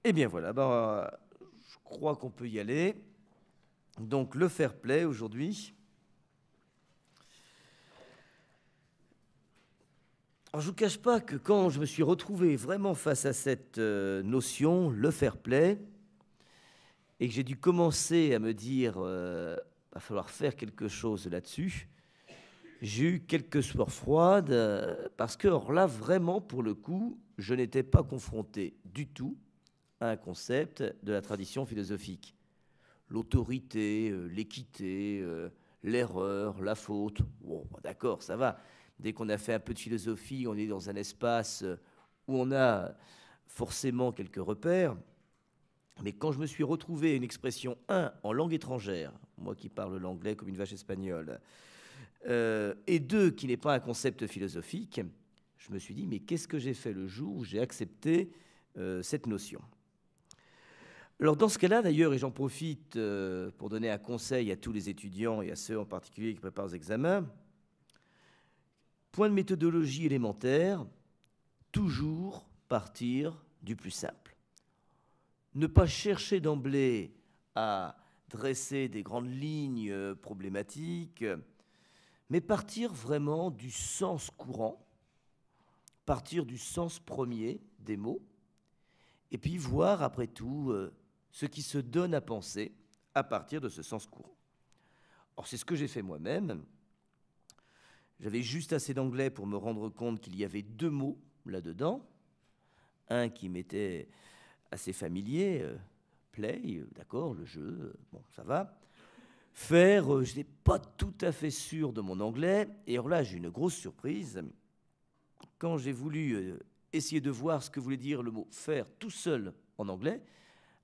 Eh bien voilà, je crois qu'on peut y aller. Donc le fair play aujourd'hui. Alors je ne vous cache pas que quand je me suis retrouvé vraiment face à cette notion, le fair play, et que j'ai dû commencer à me dire, va falloir faire quelque chose là-dessus, j'ai eu quelques sueurs froides, parce que alors là, vraiment, pour le coup, je n'étais pas confronté du tout à un concept de la tradition philosophique. L'autorité, l'équité, l'erreur, la faute. Bon, d'accord, ça va. Dès qu'on a fait un peu de philosophie, on est dans un espace où on a forcément quelques repères. Mais quand je me suis retrouvé à une expression, en langue étrangère, moi qui parle l'anglais comme une vache espagnole, et deux, qui n'est pas un concept philosophique, je me suis dit, mais qu'est-ce que j'ai fait le jour où j'ai accepté cette notion ? Alors dans ce cas-là, d'ailleurs, et j'en profite pour donner un conseil à tous les étudiants et à ceux en particulier qui préparent aux examens, point de méthodologie élémentaire, toujours partir du plus simple. Ne pas chercher d'emblée à dresser des grandes lignes problématiques, mais partir vraiment du sens courant, partir du sens premier des mots, et puis voir après tout ce qui se donne à penser à partir de ce sens courant. Or, c'est ce que j'ai fait moi-même. J'avais juste assez d'anglais pour me rendre compte qu'il y avait deux mots là-dedans. Un qui m'était assez familier, play, d'accord, le jeu, bon, ça va. Faire, je n'étais pas tout à fait sûr de mon anglais. Et alors là, j'ai eu une grosse surprise. Quand j'ai voulu essayer de voir ce que voulait dire le mot faire tout seul en anglais,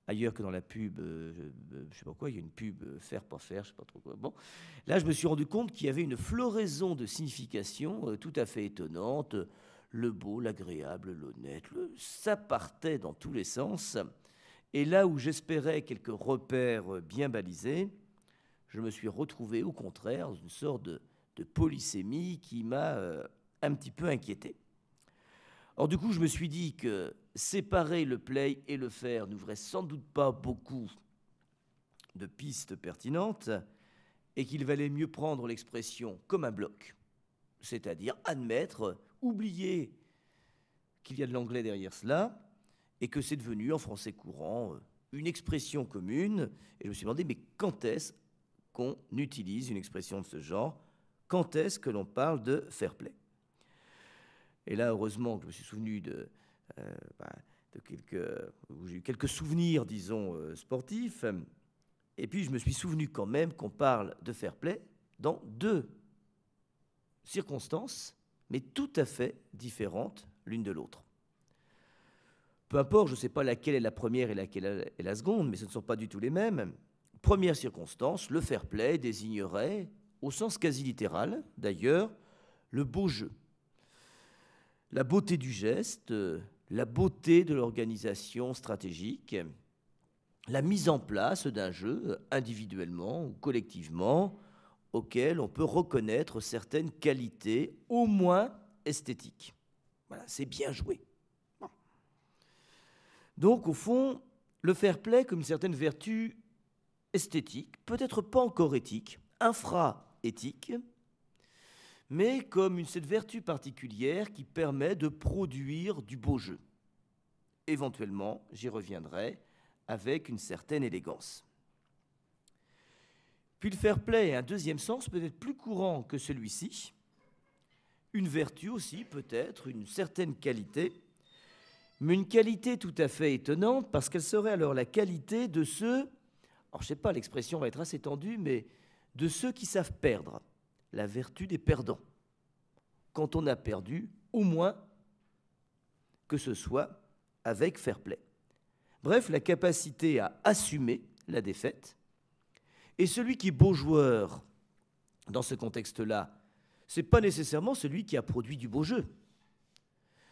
ailleurs que dans la pub, je ne sais pas quoi, il y a une pub faire, pas faire, je ne sais pas trop quoi. Bon, là, je me suis rendu compte qu'il y avait une floraison de significations tout à fait étonnante. Le beau, l'agréable, l'honnête, ça partait dans tous les sens. Et là où j'espérais quelques repères bien balisés, je me suis retrouvé au contraire dans une sorte de polysémie qui m'a un petit peu inquiété. Or, du coup, je me suis dit que séparer le play et le faire n'ouvrait sans doute pas beaucoup de pistes pertinentes et qu'il valait mieux prendre l'expression comme un bloc, c'est-à-dire admettre, oublier qu'il y a de l'anglais derrière cela et que c'est devenu en français courant une expression commune. Et je me suis demandé, mais quand est-ce qu'on utilise une expression de ce genre? Quand est-ce que l'on parle de fair play? Et là, heureusement que je me suis souvenu j'ai eu quelques souvenirs, disons, sportifs. Et puis, je me suis souvenu quand même qu'on parle de fair play dans deux circonstances, mais tout à fait différentes l'une de l'autre. Peu importe, je ne sais pas laquelle est la première et laquelle est la seconde, mais ce ne sont pas du tout les mêmes. Première circonstance, le fair play désignerait, au sens quasi littéral d'ailleurs, le beau jeu. La beauté du geste, la beauté de l'organisation stratégique, la mise en place d'un jeu, individuellement ou collectivement, auquel on peut reconnaître certaines qualités, au moins esthétiques. Voilà, c'est bien joué. Bon. Donc, au fond, le fair play comme une certaine vertu esthétique, peut-être pas encore éthique, infra-éthique, mais comme cette vertu particulière qui permet de produire du beau jeu. Éventuellement, j'y reviendrai avec une certaine élégance. Puis le fair play a un deuxième sens peut-être plus courant que celui-ci, une vertu aussi peut-être, une certaine qualité, mais une qualité tout à fait étonnante parce qu'elle serait alors la qualité de ceux, alors je ne sais pas, l'expression va être assez tendue, mais de ceux qui savent perdre. La vertu des perdants. Quand on a perdu, au moins que ce soit avec fair play. Bref, la capacité à assumer la défaite. Et celui qui est beau joueur dans ce contexte-là, ce n'est pas nécessairement celui qui a produit du beau jeu.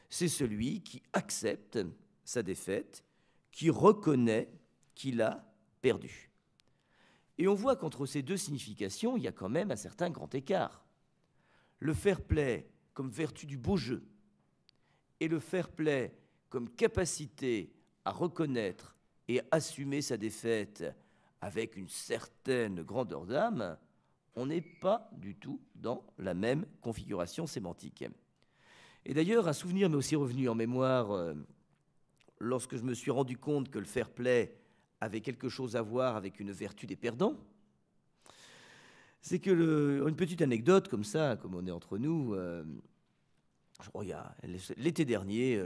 C'est celui qui accepte sa défaite, qui reconnaît qu'il a perdu. Et on voit qu'entre ces deux significations, il y a quand même un certain grand écart. Le fair play comme vertu du beau jeu et le fair play comme capacité à reconnaître et assumer sa défaite avec une certaine grandeur d'âme, on n'est pas du tout dans la même configuration sémantique. Et d'ailleurs, un souvenir m'est aussi revenu en mémoire lorsque je me suis rendu compte que le fair play avait quelque chose à voir avec une vertu des perdants. C'est que une petite anecdote comme ça, comme on est entre nous, je crois l'été dernier,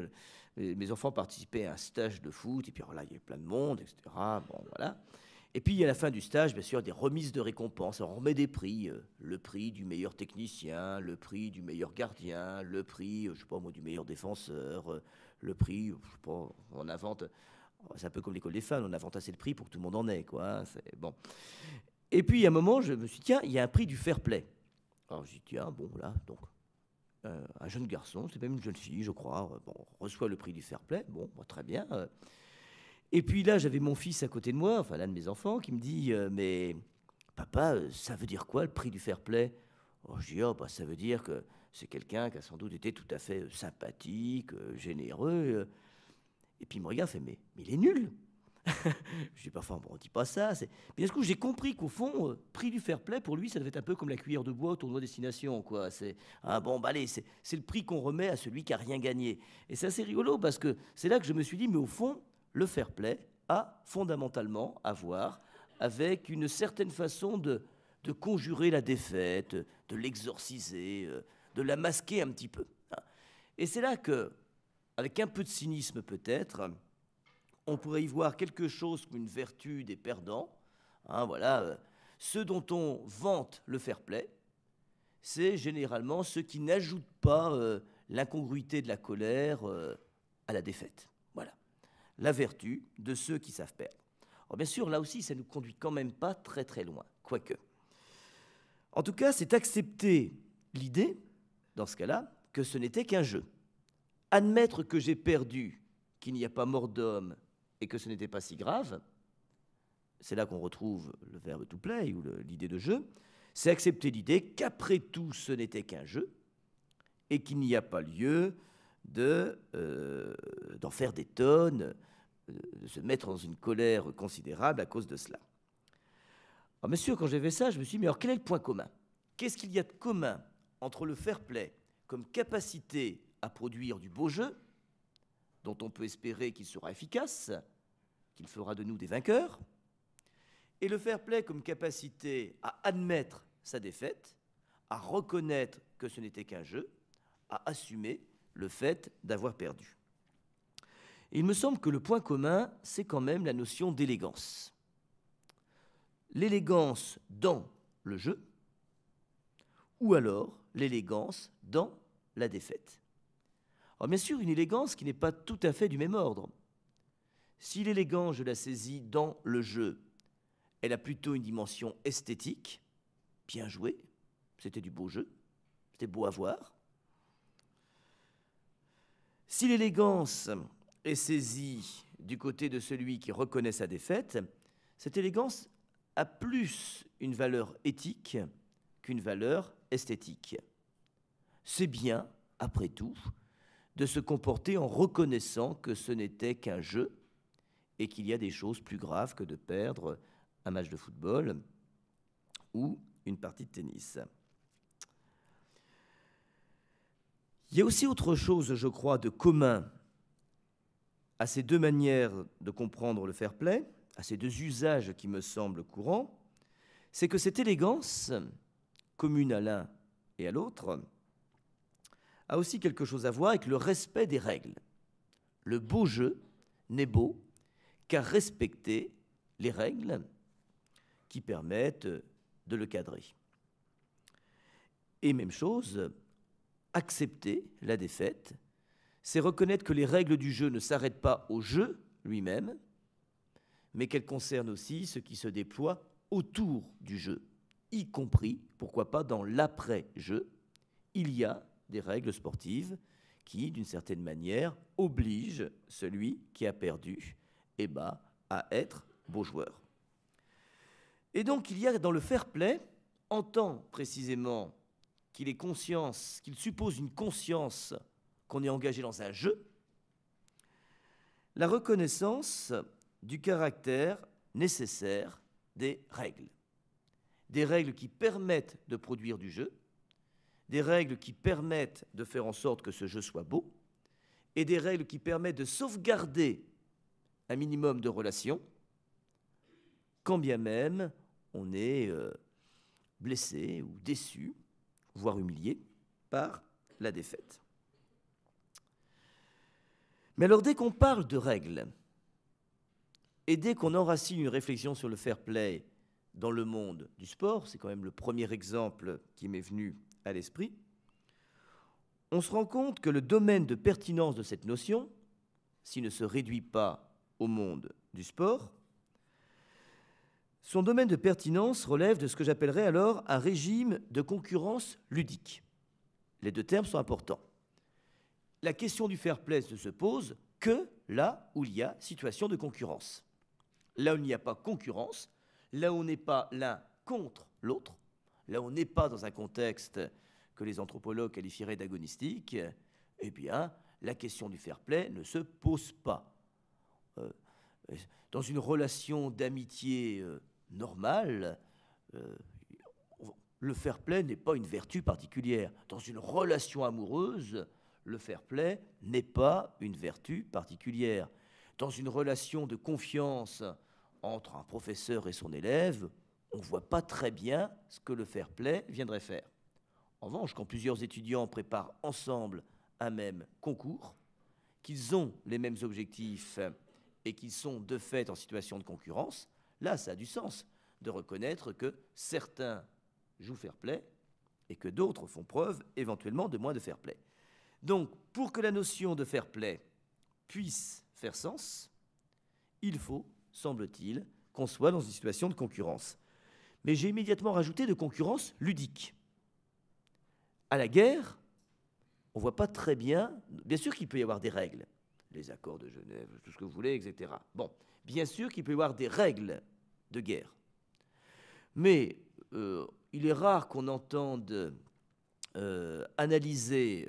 mes enfants participaient à un stage de foot, et puis alors là, il y avait plein de monde, etc. Bon, voilà. Et puis, à la fin du stage, bien sûr, des remises de récompenses. Alors, on remet des prix, le prix du meilleur technicien, le prix du meilleur gardien, le prix, je sais pas moi, du meilleur défenseur, le prix, je sais pas, on invente, c'est un peu comme l'école des fans, on invente assez de prix pour que tout le monde en ait, quoi. Hein, c'est bon. Et puis, à un moment, je me suis dit, tiens, il y a un prix du fair play. Alors, je dis, tiens, bon, là, donc, un jeune garçon, c'est même une jeune fille, je crois, bon, reçoit le prix du fair play, bon, très bien. Et puis là, j'avais mon fils à côté de moi, enfin l'un de mes enfants, qui me dit mais papa, ça veut dire quoi le prix du fair play? Oh, je dis bah, ça veut dire que c'est quelqu'un qui a sans doute été tout à fait sympathique, généreux. Et puis il me regarde, fait mais il est nul. Je dis parfois bon, on dit pas ça. Mais du coup, j'ai compris qu'au fond, prix du fair play pour lui, ça devait être un peu comme la cuillère de bois au tournoi destination, quoi. C'est bon, bah allez, c'est le prix qu'on remet à celui qui a rien gagné. Et c'est assez rigolo parce que c'est là que je me suis dit mais au fond, le fair play a fondamentalement à voir avec une certaine façon de conjurer la défaite, de l'exorciser, de la masquer un petit peu. Et c'est là que, avec un peu de cynisme peut-être, on pourrait y voir quelque chose comme une vertu des perdants. Voilà, ceux dont on vante le fair play, c'est généralement ceux qui n'ajoutent pas l'incongruité de la colère à la défaite. Voilà. La vertu de ceux qui savent perdre. Alors bien sûr, là aussi, ça ne nous conduit quand même pas très très loin, quoique. En tout cas, c'est accepter l'idée, dans ce cas-là, que ce n'était qu'un jeu. Admettre que j'ai perdu, qu'il n'y a pas mort d'homme et que ce n'était pas si grave, c'est là qu'on retrouve le verbe to play ou l'idée de jeu, c'est accepter l'idée qu'après tout, ce n'était qu'un jeu et qu'il n'y a pas lieu d'en faire des tonnes, de se mettre dans une colère considérable à cause de cela. Alors, bien sûr, quand j'ai fait ça, je me suis dit, mais alors quel est le point commun? Qu'est-ce qu'il y a de commun entre le fair play comme capacité à produire du beau jeu, dont on peut espérer qu'il sera efficace, qu'il fera de nous des vainqueurs, et le fair play comme capacité à admettre sa défaite, à reconnaître que ce n'était qu'un jeu, à assumer le fait d'avoir perdu. Et il me semble que le point commun, c'est quand même la notion d'élégance. L'élégance dans le jeu, ou alors l'élégance dans la défaite. Alors bien sûr, une élégance qui n'est pas tout à fait du même ordre. Si l'élégance, je la saisis dans le jeu, elle a plutôt une dimension esthétique, bien joué, c'était du beau jeu, c'était beau à voir. Si l'élégance est saisie du côté de celui qui reconnaît sa défaite, cette élégance a plus une valeur éthique qu'une valeur esthétique. C'est bien, après tout, de se comporter en reconnaissant que ce n'était qu'un jeu et qu'il y a des choses plus graves que de perdre un match de football ou une partie de tennis. Il y a aussi autre chose, je crois, de commun à ces deux manières de comprendre le fair play, à ces deux usages qui me semblent courants, c'est que cette élégance, commune à l'un et à l'autre, a aussi quelque chose à voir avec le respect des règles. Le beau jeu n'est beau qu'à respecter les règles qui permettent de le cadrer. Et même chose, accepter la défaite, c'est reconnaître que les règles du jeu ne s'arrêtent pas au jeu lui-même, mais qu'elles concernent aussi ce qui se déploie autour du jeu, y compris, pourquoi pas, dans l'après-jeu. Il y a des règles sportives qui, d'une certaine manière, obligent celui qui a perdu à être beau joueur. Et donc, il y a dans le fair play, en tant précisément qu'il ait conscience, qu'il suppose une conscience qu'on est engagé dans un jeu, la reconnaissance du caractère nécessaire des règles qui permettent de produire du jeu, des règles qui permettent de faire en sorte que ce jeu soit beau, et des règles qui permettent de sauvegarder un minimum de relations, quand bien même on est blessé ou déçu, voire humilié par la défaite. Mais alors dès qu'on parle de règles, et dès qu'on enracine une réflexion sur le fair play dans le monde du sport, c'est quand même le premier exemple qui m'est venu à l'esprit, on se rend compte que le domaine de pertinence de cette notion, s'il ne se réduit pas au monde du sport, son domaine de pertinence relève de ce que j'appellerais alors un régime de concurrence ludique. Les deux termes sont importants. La question du fair play ne se pose que là où il y a situation de concurrence. Là où il n'y a pas concurrence, là où on n'est pas l'un contre l'autre, là où on n'est pas dans un contexte que les anthropologues qualifieraient d'agonistique, eh bien, la question du fair play ne se pose pas. Dans une relation d'amitié normale, le fair play n'est pas une vertu particulière. Dans une relation amoureuse, le fair play n'est pas une vertu particulière. Dans une relation de confiance entre un professeur et son élève, on ne voit pas très bien ce que le fair play viendrait faire. En revanche, quand plusieurs étudiants préparent ensemble un même concours, qu'ils ont les mêmes objectifs et qu'ils sont de fait en situation de concurrence, là, ça a du sens de reconnaître que certains jouent fair play et que d'autres font preuve éventuellement de moins de fair play. Donc, pour que la notion de fair play puisse faire sens, il faut, semble-t-il, qu'on soit dans une situation de concurrence. Mais j'ai immédiatement rajouté de concurrence ludique. À la guerre, on ne voit pas très bien, bien sûr qu'il peut y avoir des règles, les accords de Genève, tout ce que vous voulez, etc. Bon, bien sûr qu'il peut y avoir des règles de guerre. Mais il est rare qu'on entende analyser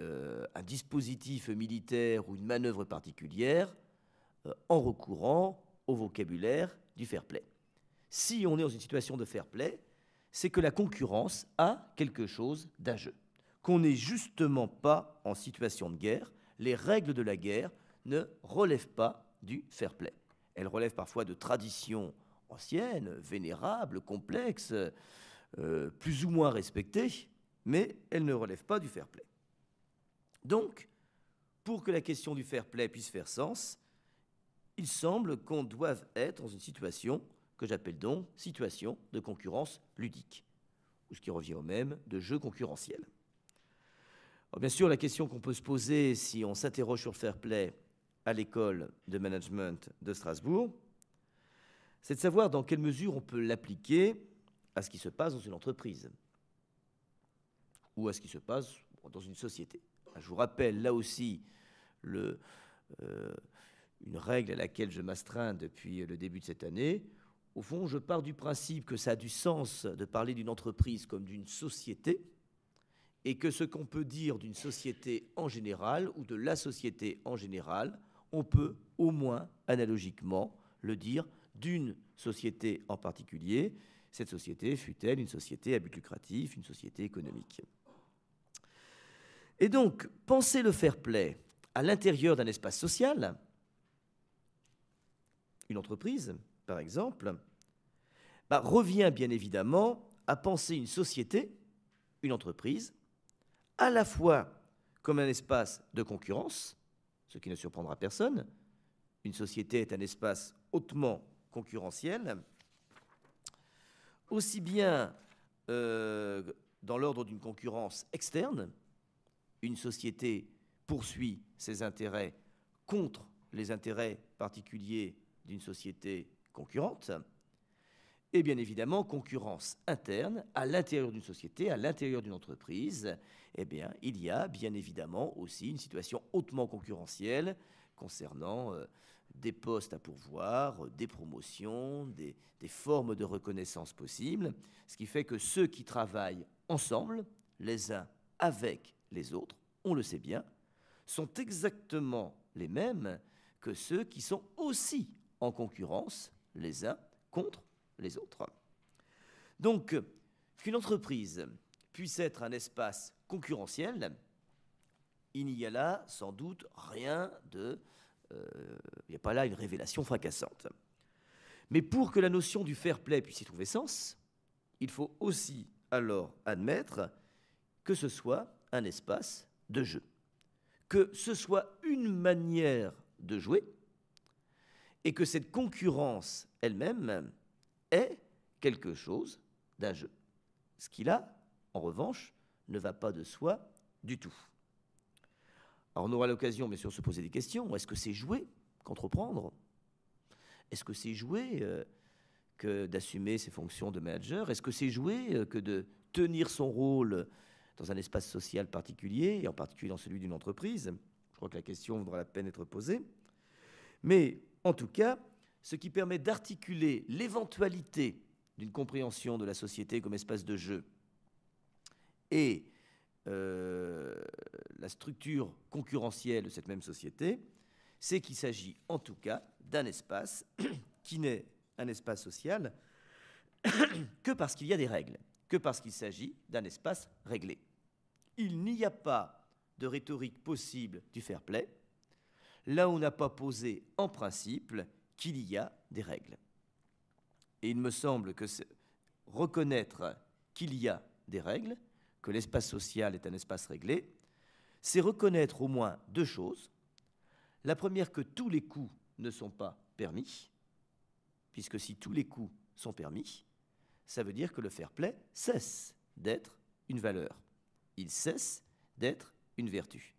un dispositif militaire ou une manœuvre particulière en recourant au vocabulaire du fair play. Si on est dans une situation de fair play, c'est que la concurrence a quelque chose d'un jeu, qu'on n'est justement pas en situation de guerre. Les règles de la guerre ne relèvent pas du fair play. Elles relèvent parfois de traditions anciennes, vénérables, complexes, plus ou moins respectées, mais elles ne relèvent pas du fair play. Donc, pour que la question du fair play puisse faire sens, il semble qu'on doive être dans une situation que j'appelle donc situation de concurrence ludique, ou ce qui revient au même de jeu concurrentiel. Alors, bien sûr, la question qu'on peut se poser si on s'interroge sur le fair play à l'école de management de Strasbourg, c'est de savoir dans quelle mesure on peut l'appliquer à ce qui se passe dans une entreprise ou à ce qui se passe dans une société. Je vous rappelle là aussi une règle à laquelle je m'astreins depuis le début de cette année. Au fond, je pars du principe que ça a du sens de parler d'une entreprise comme d'une société, et que ce qu'on peut dire d'une société en général ou de la société en général, on peut au moins analogiquement le dire d'une société en particulier, cette société fut-elle une société à but lucratif, une société économique. Et donc, penser le fair play à l'intérieur d'un espace social, une entreprise par exemple, revient bien évidemment à penser une société, une entreprise, à la fois comme un espace de concurrence, ce qui ne surprendra personne. Une société est un espace hautement concurrentiel, aussi bien dans l'ordre d'une concurrence externe. Une société poursuit ses intérêts contre les intérêts particuliers d'une société concurrente, et bien évidemment concurrence interne à l'intérieur d'une société, à l'intérieur d'une entreprise. Eh bien, il y a bien évidemment aussi une situation hautement concurrentielle concernant des postes à pourvoir, des promotions, des formes de reconnaissance possibles, ce qui fait que ceux qui travaillent ensemble, les uns avec les autres, on le sait bien, sont exactement les mêmes que ceux qui sont aussi en concurrence les uns contre les autres. Donc, qu'une entreprise puisse être un espace concurrentiel, il n'y a là sans doute rien de... il n'y a pas là une révélation fracassante. Mais pour que la notion du fair play puisse y trouver sens, il faut aussi alors admettre que ce soit un espace de jeu, que ce soit une manière de jouer, et que cette concurrence elle-même est quelque chose d'un jeu. Ce qui là, en revanche, ne va pas de soi du tout. Alors on aura l'occasion, bien sûr, de se poser des questions. Est-ce que c'est jouer qu'entreprendre ? Est-ce que c'est jouer que d'assumer ses fonctions de manager ? Est-ce que c'est jouer que de tenir son rôle dans un espace social particulier, et en particulier dans celui d'une entreprise ? Je crois que la question vaudra la peine d'être posée. Mais en tout cas, ce qui permet d'articuler l'éventualité d'une compréhension de la société comme espace de jeu et la structure concurrentielle de cette même société, c'est qu'il s'agit en tout cas d'un espace qui n'est un espace social que parce qu'il y a des règles, que parce qu'il s'agit d'un espace réglé. Il n'y a pas de rhétorique possible du fair play, là où on n'a pas posé en principe qu'il y a des règles. Et il me semble que reconnaître qu'il y a des règles, que l'espace social est un espace réglé, c'est reconnaître au moins deux choses. La première, que tous les coups ne sont pas permis, puisque si tous les coups sont permis, ça veut dire que le fair play cesse d'être une valeur. Il cesse d'être une vertu.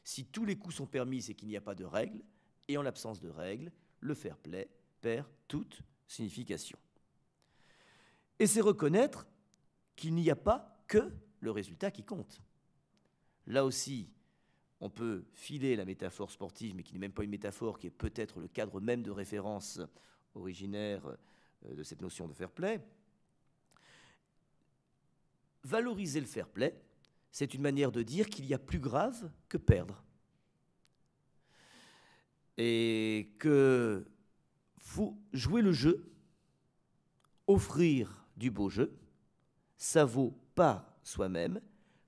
Si tous les coups sont permis, c'est qu'il n'y a pas de règles, et en l'absence de règles, le fair play perd toute signification. Et c'est reconnaître qu'il n'y a pas que le résultat qui compte. Là aussi, on peut filer la métaphore sportive, mais qui n'est même pas une métaphore, qui est peut-être le cadre même de référence originaire de cette notion de fair play. Valoriser le fair play, c'est une manière de dire qu'il y a plus grave que perdre. Et que faut jouer le jeu, offrir du beau jeu, ça vaut par soi-même,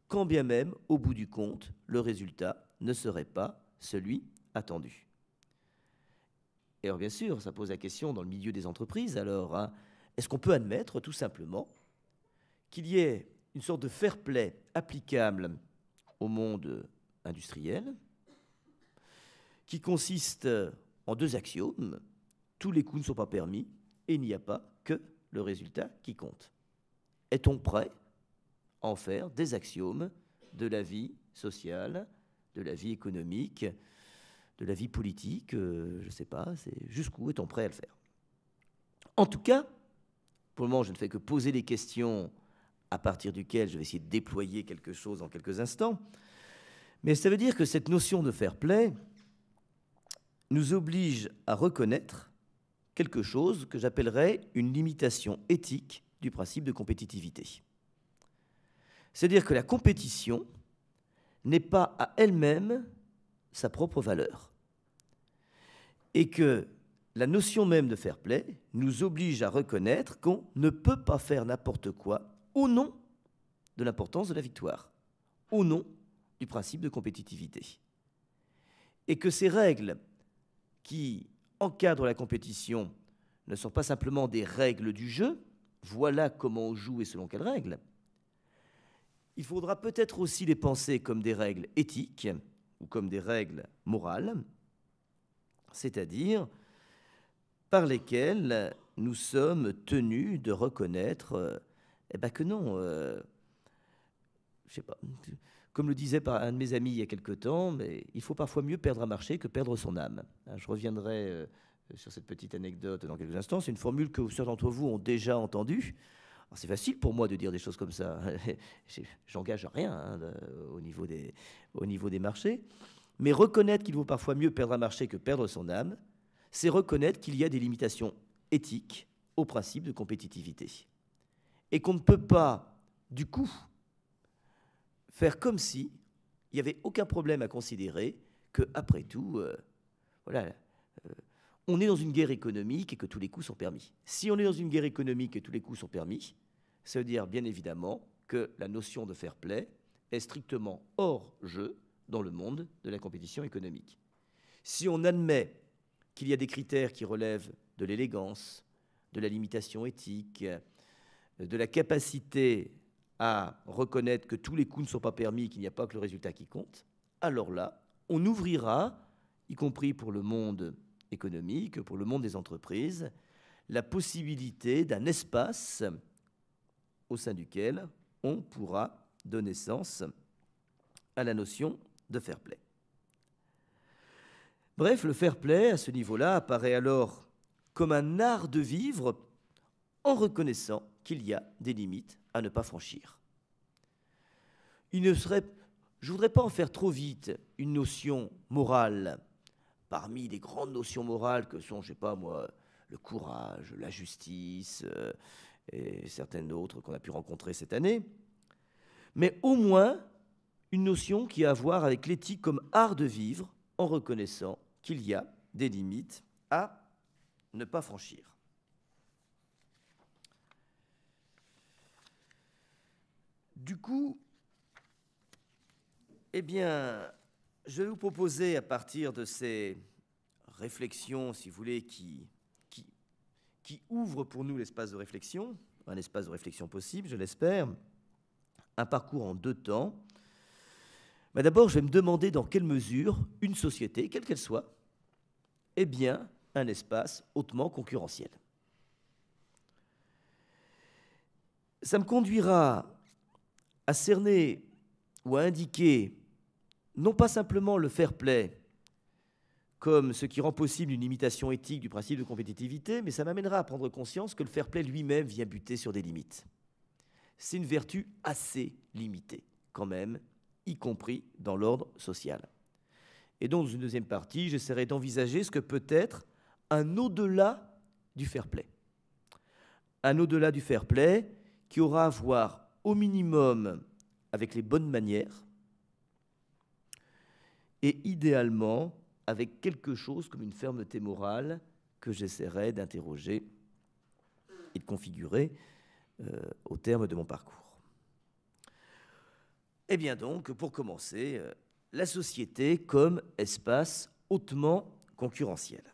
quand bien même, au bout du compte, le résultat ne serait pas celui attendu. Et alors bien sûr, ça pose la question dans le milieu des entreprises, alors, est-ce qu'on peut admettre tout simplement qu'il y ait une sorte de fair play applicable au monde industriel, qui consiste en deux axiomes: tous les coups ne sont pas permis et il n'y a pas que le résultat qui compte. Est-on prêt à en faire des axiomes de la vie sociale, de la vie économique, de la vie politique, je ne sais pas, jusqu'où est-on prêt à le faire? En tout cas, pour le moment, je ne fais que poser des questions à partir duquel je vais essayer de déployer quelque chose en quelques instants. Mais ça veut dire que cette notion de fair play nous oblige à reconnaître quelque chose que j'appellerais une limitation éthique du principe de compétitivité. C'est-à-dire que la compétition n'est pas à elle-même sa propre valeur. Et que la notion même de fair play nous oblige à reconnaître qu'on ne peut pas faire n'importe quoi au nom de l'importance de la victoire, au nom du principe de compétitivité. Et que ces règles qui encadrent la compétition ne sont pas simplement des règles du jeu, voilà comment on joue et selon quelles règles. Il faudra peut-être aussi les penser comme des règles éthiques ou comme des règles morales, c'est-à-dire par lesquelles nous sommes tenus de reconnaître que non, je sais pas, comme le disait un de mes amis il y a quelque temps, mais il faut parfois mieux perdre un marché que perdre son âme. Je reviendrai sur cette petite anecdote dans quelques instants. C'est une formule que certains d'entre vous ont déjà entendue. Alors, c'est facile pour moi de dire des choses comme ça. J'engage rien au niveau des marchés. Mais reconnaître qu'il vaut parfois mieux perdre un marché que perdre son âme, c'est reconnaître qu'il y a des limitations éthiques au principe de compétitivité. Et qu'on ne peut pas, du coup, faire comme si il n'y avait aucun problème à considérer que, après tout, voilà, on est dans une guerre économique et que tous les coups sont permis. Si on est dans une guerre économique et tous les coups sont permis, ça veut dire bien évidemment que la notion de fair play est strictement hors jeu dans le monde de la compétition économique. Si on admet qu'il y a des critères qui relèvent de l'élégance, de la limitation éthique, de la capacité à reconnaître que tous les coups ne sont pas permis, qu'il n'y a pas que le résultat qui compte, alors là, on ouvrira, y compris pour le monde économique, pour le monde des entreprises, la possibilité d'un espace au sein duquel on pourra donner sens à la notion de fair play. Bref, le fair play, à ce niveau-là, apparaît alors comme un art de vivre en reconnaissant qu'il y a des limites à ne pas franchir. Je ne voudrais pas en faire trop vite une notion morale parmi les grandes notions morales que sont, je ne sais pas moi, le courage, la justice et certaines autres qu'on a pu rencontrer cette année, mais au moins une notion qui a à voir avec l'éthique comme art de vivre en reconnaissant qu'il y a des limites à ne pas franchir. Du coup, eh bien, je vais vous proposer, à partir de ces réflexions, si vous voulez, qui ouvrent pour nous l'espace de réflexion, un espace de réflexion possible, je l'espère, un parcours en 2 temps. Mais d'abord, je vais me demander dans quelle mesure une société, quelle qu'elle soit, est bien un espace hautement concurrentiel. Ça me conduira à cerner ou à indiquer non pas simplement le fair play comme ce qui rend possible une limitation éthique du principe de compétitivité, mais ça m'amènera à prendre conscience que le fair play lui-même vient buter sur des limites. C'est une vertu assez limitée, quand même, y compris dans l'ordre social. Et donc, dans une deuxième partie, j'essaierai d'envisager ce que peut être un au-delà du fair play. Un au-delà du fair play qui aura à voir au minimum avec les bonnes manières et idéalement avec quelque chose comme une fermeté morale que j'essaierai d'interroger et de configurer au terme de mon parcours. Eh bien donc, pour commencer, la société comme espace hautement concurrentiel.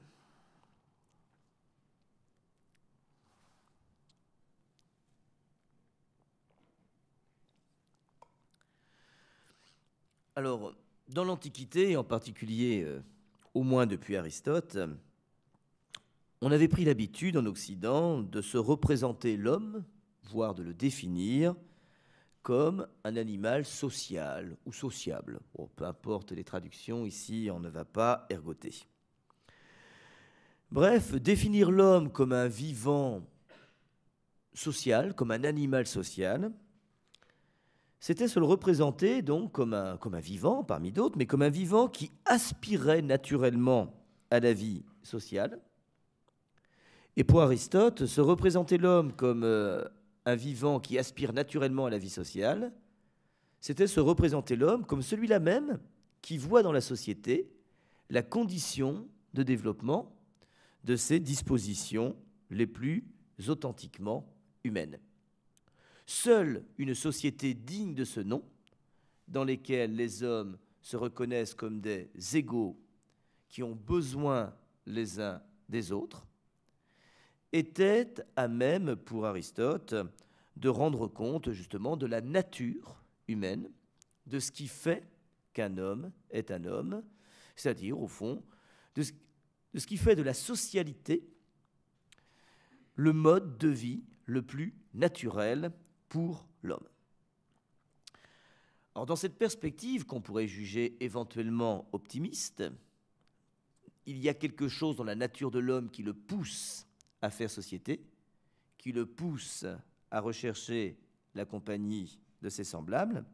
Alors, dans l'Antiquité, et en particulier au moins depuis Aristote, on avait pris l'habitude en Occident de se représenter l'homme, voire de le définir, comme un animal social ou sociable. Bon, peu importe les traductions, ici on ne va pas ergoter. Bref, définir l'homme comme un vivant social, comme un animal social, c'était se le représenter donc comme un vivant parmi d'autres, mais comme un vivant qui aspirait naturellement à la vie sociale. Et pour Aristote, se représenter l'homme comme un vivant qui aspire naturellement à la vie sociale, c'était se représenter l'homme comme celui-là même qui voit dans la société la condition de développement de ses dispositions les plus authentiquement humaines. Seule une société digne de ce nom, dans laquelle les hommes se reconnaissent comme des égaux qui ont besoin les uns des autres, était à même pour Aristote de rendre compte justement de la nature humaine, de ce qui fait qu'un homme est un homme, c'est-à-dire au fond de ce qui fait de la socialité le mode de vie le plus naturel pour l'homme. Alors, dans cette perspective qu'on pourrait juger éventuellement optimiste, il y a quelque chose dans la nature de l'homme qui le pousse à faire société, qui le pousse à rechercher la compagnie de ses semblables.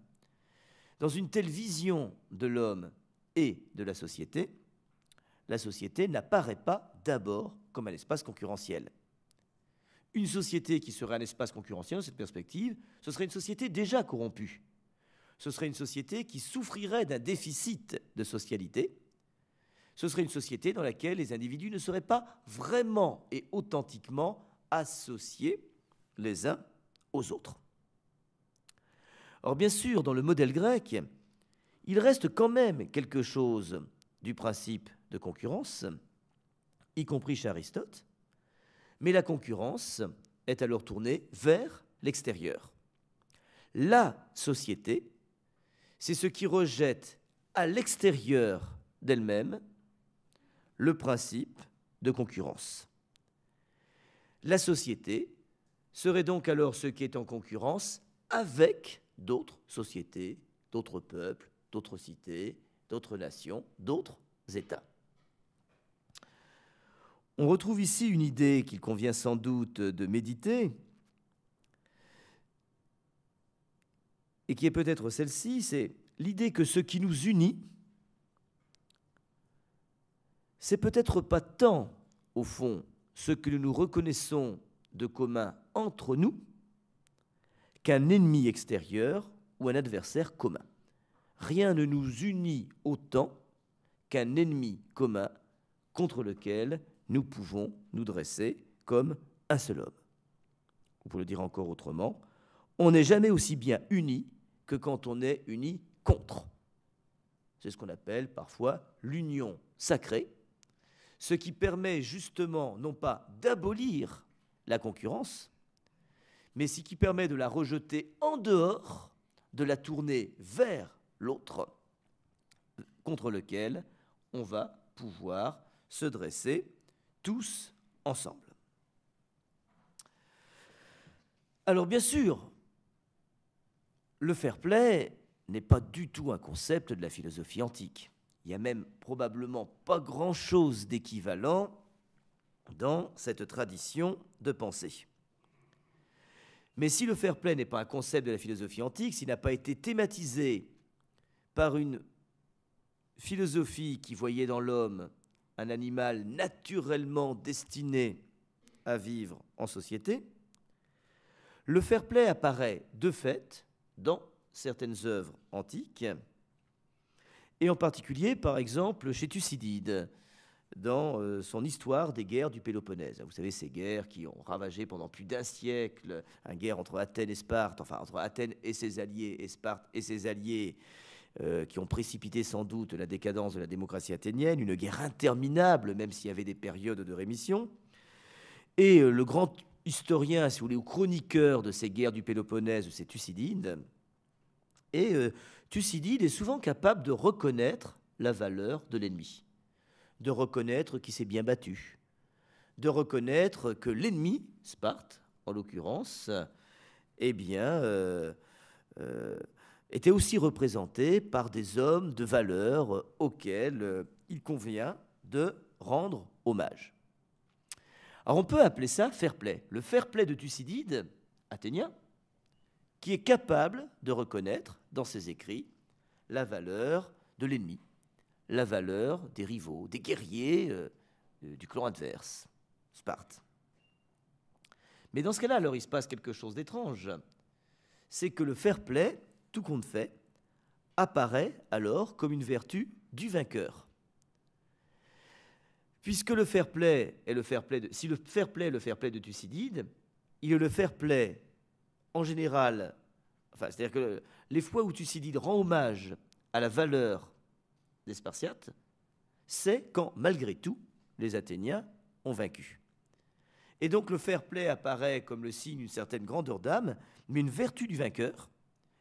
Dans une telle vision de l'homme et de la société n'apparaît pas d'abord comme un espace concurrentiel. Une société qui serait un espace concurrentiel dans cette perspective, ce serait une société déjà corrompue. Ce serait une société qui souffrirait d'un déficit de socialité. ce serait une société dans laquelle les individus ne seraient pas vraiment et authentiquement associés les uns aux autres. Or, bien sûr, dans le modèle grec, il reste quand même quelque chose du principe de concurrence, y compris chez Aristote, mais la concurrence est alors tournée vers l'extérieur. La société, c'est ce qui rejette à l'extérieur d'elle-même le principe de concurrence. La société serait donc alors ce qui est en concurrence avec d'autres sociétés, d'autres peuples, d'autres cités, d'autres nations, d'autres États. On retrouve ici une idée qu'il convient sans doute de méditer, et qui est peut-être celle-ci, c'est l'idée que ce qui nous unit, c'est peut-être pas tant, au fond, ce que nous reconnaissons de commun entre nous, qu'un ennemi extérieur ou un adversaire commun. Rien ne nous unit autant qu'un ennemi commun contre lequel nous pouvons nous dresser comme un seul homme. Ou pour le dire encore autrement, on n'est jamais aussi bien unis que quand on est unis contre. C'est ce qu'on appelle parfois l'union sacrée, ce qui permet justement non pas d'abolir la concurrence, mais ce qui permet de la rejeter en dehors, de la tourner vers l'autre, contre lequel on va pouvoir se dresser tous ensemble. Alors bien sûr, le fair-play n'est pas du tout un concept de la philosophie antique. Il n'y a même probablement pas grand-chose d'équivalent dans cette tradition de pensée. Mais si le fair-play n'est pas un concept de la philosophie antique, s'il n'a pas été thématisé par une philosophie qui voyait dans l'homme un animal naturellement destiné à vivre en société, le fair-play apparaît de fait dans certaines œuvres antiques, et en particulier, par exemple, chez Thucydide, dans son histoire des guerres du Péloponnèse. Vous savez, ces guerres qui ont ravagé pendant plus d'un siècle, une guerre entre Athènes et Sparte, enfin entre Athènes et ses alliés, et Sparte et ses alliés, qui ont précipité sans doute la décadence de la démocratie athénienne, une guerre interminable, même s'il y avait des périodes de rémission. Et le grand historien, si vous voulez, ou chroniqueur de ces guerres du Péloponnèse, c'est Thucydide. Et Thucydide est souvent capable de reconnaître la valeur de l'ennemi, de reconnaître qu'il s'est bien battu, de reconnaître que l'ennemi, Sparte en l'occurrence, eh bien, était aussi représenté par des hommes de valeur auxquels il convient de rendre hommage. Alors on peut appeler ça fair-play. Le fair-play de Thucydide, athénien, qui est capable de reconnaître dans ses écrits la valeur de l'ennemi, la valeur des rivaux, des guerriers du clan adverse, Sparte. Mais dans ce cas-là, alors il se passe quelque chose d'étrange. C'est que le fair-play, tout compte fait, apparaît alors comme une vertu du vainqueur. Puisque le fair-play est le fair-play si le fair-play est le fair-play de Thucydide, il est le fair-play en général, enfin, c'est-à-dire que les fois où Thucydide rend hommage à la valeur des Spartiates, c'est quand, malgré tout, les Athéniens ont vaincu. Et donc le fair-play apparaît comme le signe d'une certaine grandeur d'âme, mais une vertu du vainqueur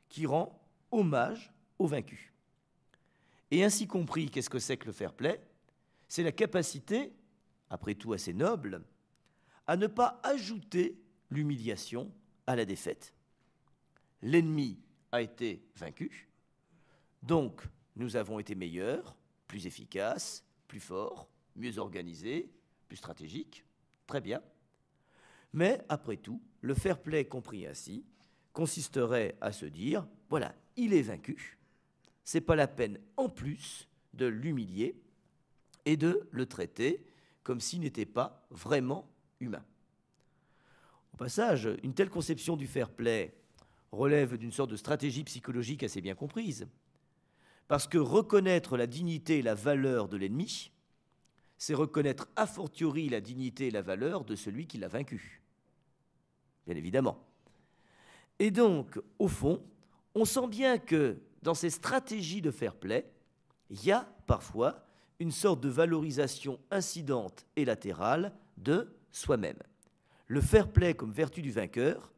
qui rend hommage au vaincu. Et ainsi compris, qu'est-ce que c'est que le fair-play ? C'est la capacité, après tout assez noble, à ne pas ajouter l'humiliation à la défaite. L'ennemi a été vaincu, donc nous avons été meilleurs, plus efficaces, plus forts, mieux organisés, plus stratégiques, très bien. Mais après tout, le fair-play compris ainsi consisterait à se dire, voilà, il est vaincu, c'est pas la peine en plus de l'humilier et de le traiter comme s'il n'était pas vraiment humain. Au passage, une telle conception du fair-play relève d'une sorte de stratégie psychologique assez bien comprise, parce que reconnaître la dignité et la valeur de l'ennemi c'est reconnaître a fortiori la dignité et la valeur de celui qui l'a vaincu. Bien évidemment. Et donc, au fond, on sent bien que dans ces stratégies de fair play, il y a parfois une sorte de valorisation incidente et latérale de soi-même. Le fair play comme vertu du vainqueur,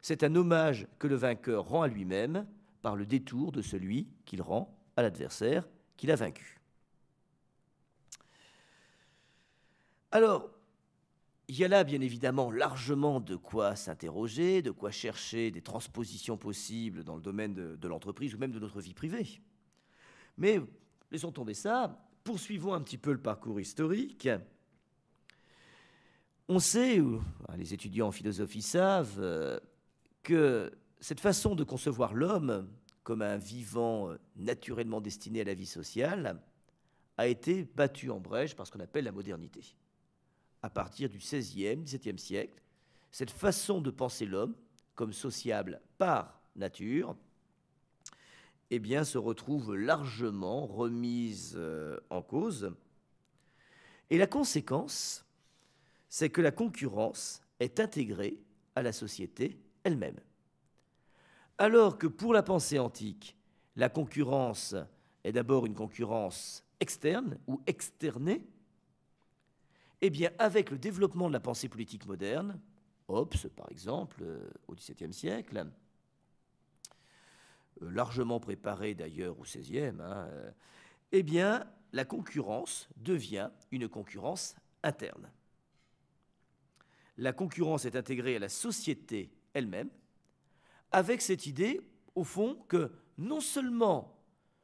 c'est un hommage que le vainqueur rend à lui-même par le détour de celui qu'il rend à l'adversaire qu'il a vaincu. Alors, il y a là, bien évidemment, largement de quoi s'interroger, de quoi chercher des transpositions possibles dans le domaine de l'entreprise ou même de notre vie privée. Mais laissons tomber ça, poursuivons un petit peu le parcours historique. On sait, les étudiants en philosophie savent, que cette façon de concevoir l'homme comme un vivant naturellement destiné à la vie sociale a été battue en brèche par ce qu'on appelle la modernité. À partir du XVIe, XVIIe siècle, cette façon de penser l'homme comme sociable par nature, eh bien, se retrouve largement remise en cause. Et la conséquence, c'est que la concurrence est intégrée à la société elle-même. Alors que pour la pensée antique, la concurrence est d'abord une concurrence externe ou externée, eh bien, avec le développement de la pensée politique moderne, Hobbes, par exemple, au XVIIe siècle, largement préparé d'ailleurs au XVIe, eh bien, la concurrence devient une concurrence interne. La concurrence est intégrée à la société elle-même, avec cette idée, au fond, que non seulement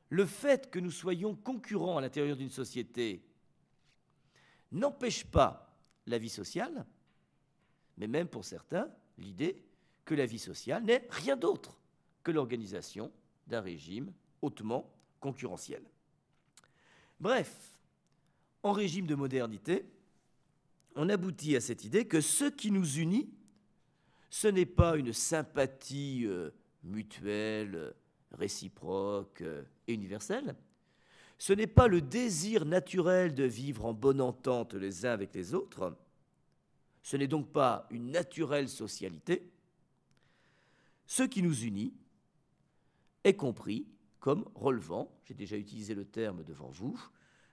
le fait que nous soyons concurrents à l'intérieur d'une société n'empêche pas la vie sociale, mais même pour certains, l'idée que la vie sociale n'est rien d'autre que l'organisation d'un régime hautement concurrentiel. Bref, en régime de modernité, on aboutit à cette idée que ce qui nous unit, ce n'est pas une sympathie mutuelle, réciproque et universelle, ce n'est pas le désir naturel de vivre en bonne entente les uns avec les autres, ce n'est donc pas une naturelle socialité. Ce qui nous unit est compris comme relevant, j'ai déjà utilisé le terme devant vous,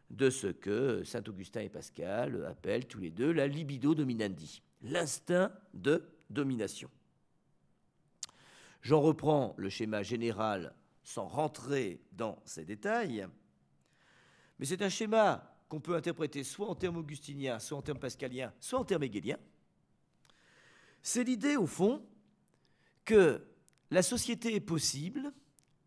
de ce que saint Augustin et Pascal appellent tous les deux la libido dominandi, l'instinct de domination. J'en reprends le schéma général sans rentrer dans ces détails, mais c'est un schéma qu'on peut interpréter soit en termes augustiniens, soit en termes pascaliens, soit en termes hegéliens. C'est l'idée, au fond, que la société est possible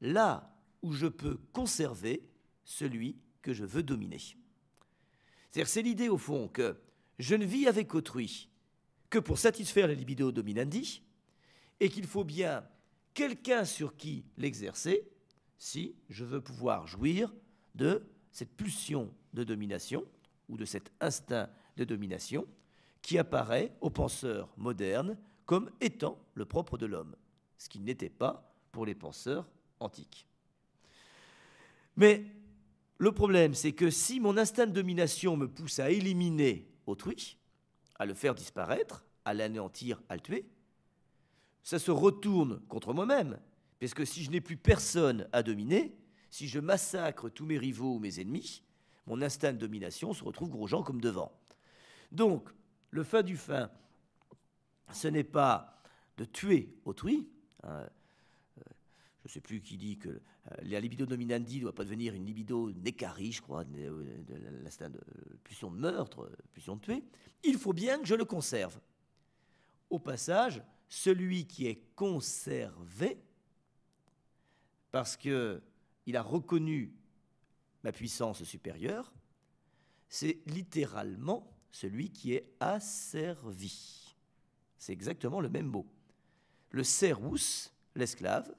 là où je peux conserver celui que je veux dominer. C'est-à-dire, c'est l'idée, au fond, que je ne vis avec autrui que pour satisfaire la libido dominandi et qu'il faut bien quelqu'un sur qui l'exercer si je veux pouvoir jouir de cette pulsion de domination ou de cet instinct de domination qui apparaît aux penseurs modernes comme étant le propre de l'homme, ce qui n'était pas pour les penseurs antiques. Mais le problème, c'est que si mon instinct de domination me pousse à éliminer autrui, à le faire disparaître, à l'anéantir, à le tuer, ça se retourne contre moi-même, parce que si je n'ai plus personne à dominer, si je massacre tous mes rivaux ou mes ennemis, mon instinct de domination se retrouve gros-jean comme devant. Donc, le fin du fin, ce n'est pas de tuer autrui. Je ne sais plus qui dit que la libido dominandi ne doit pas devenir une libido necari, je crois, l'instinct de pulsion de meurtre, pulsion de tuer. Il faut bien que je le conserve. Au passage, celui qui est conservé, parce qu'il a reconnu ma puissance supérieure, c'est littéralement celui qui est asservi. C'est exactement le même mot. Le servus, l'esclave,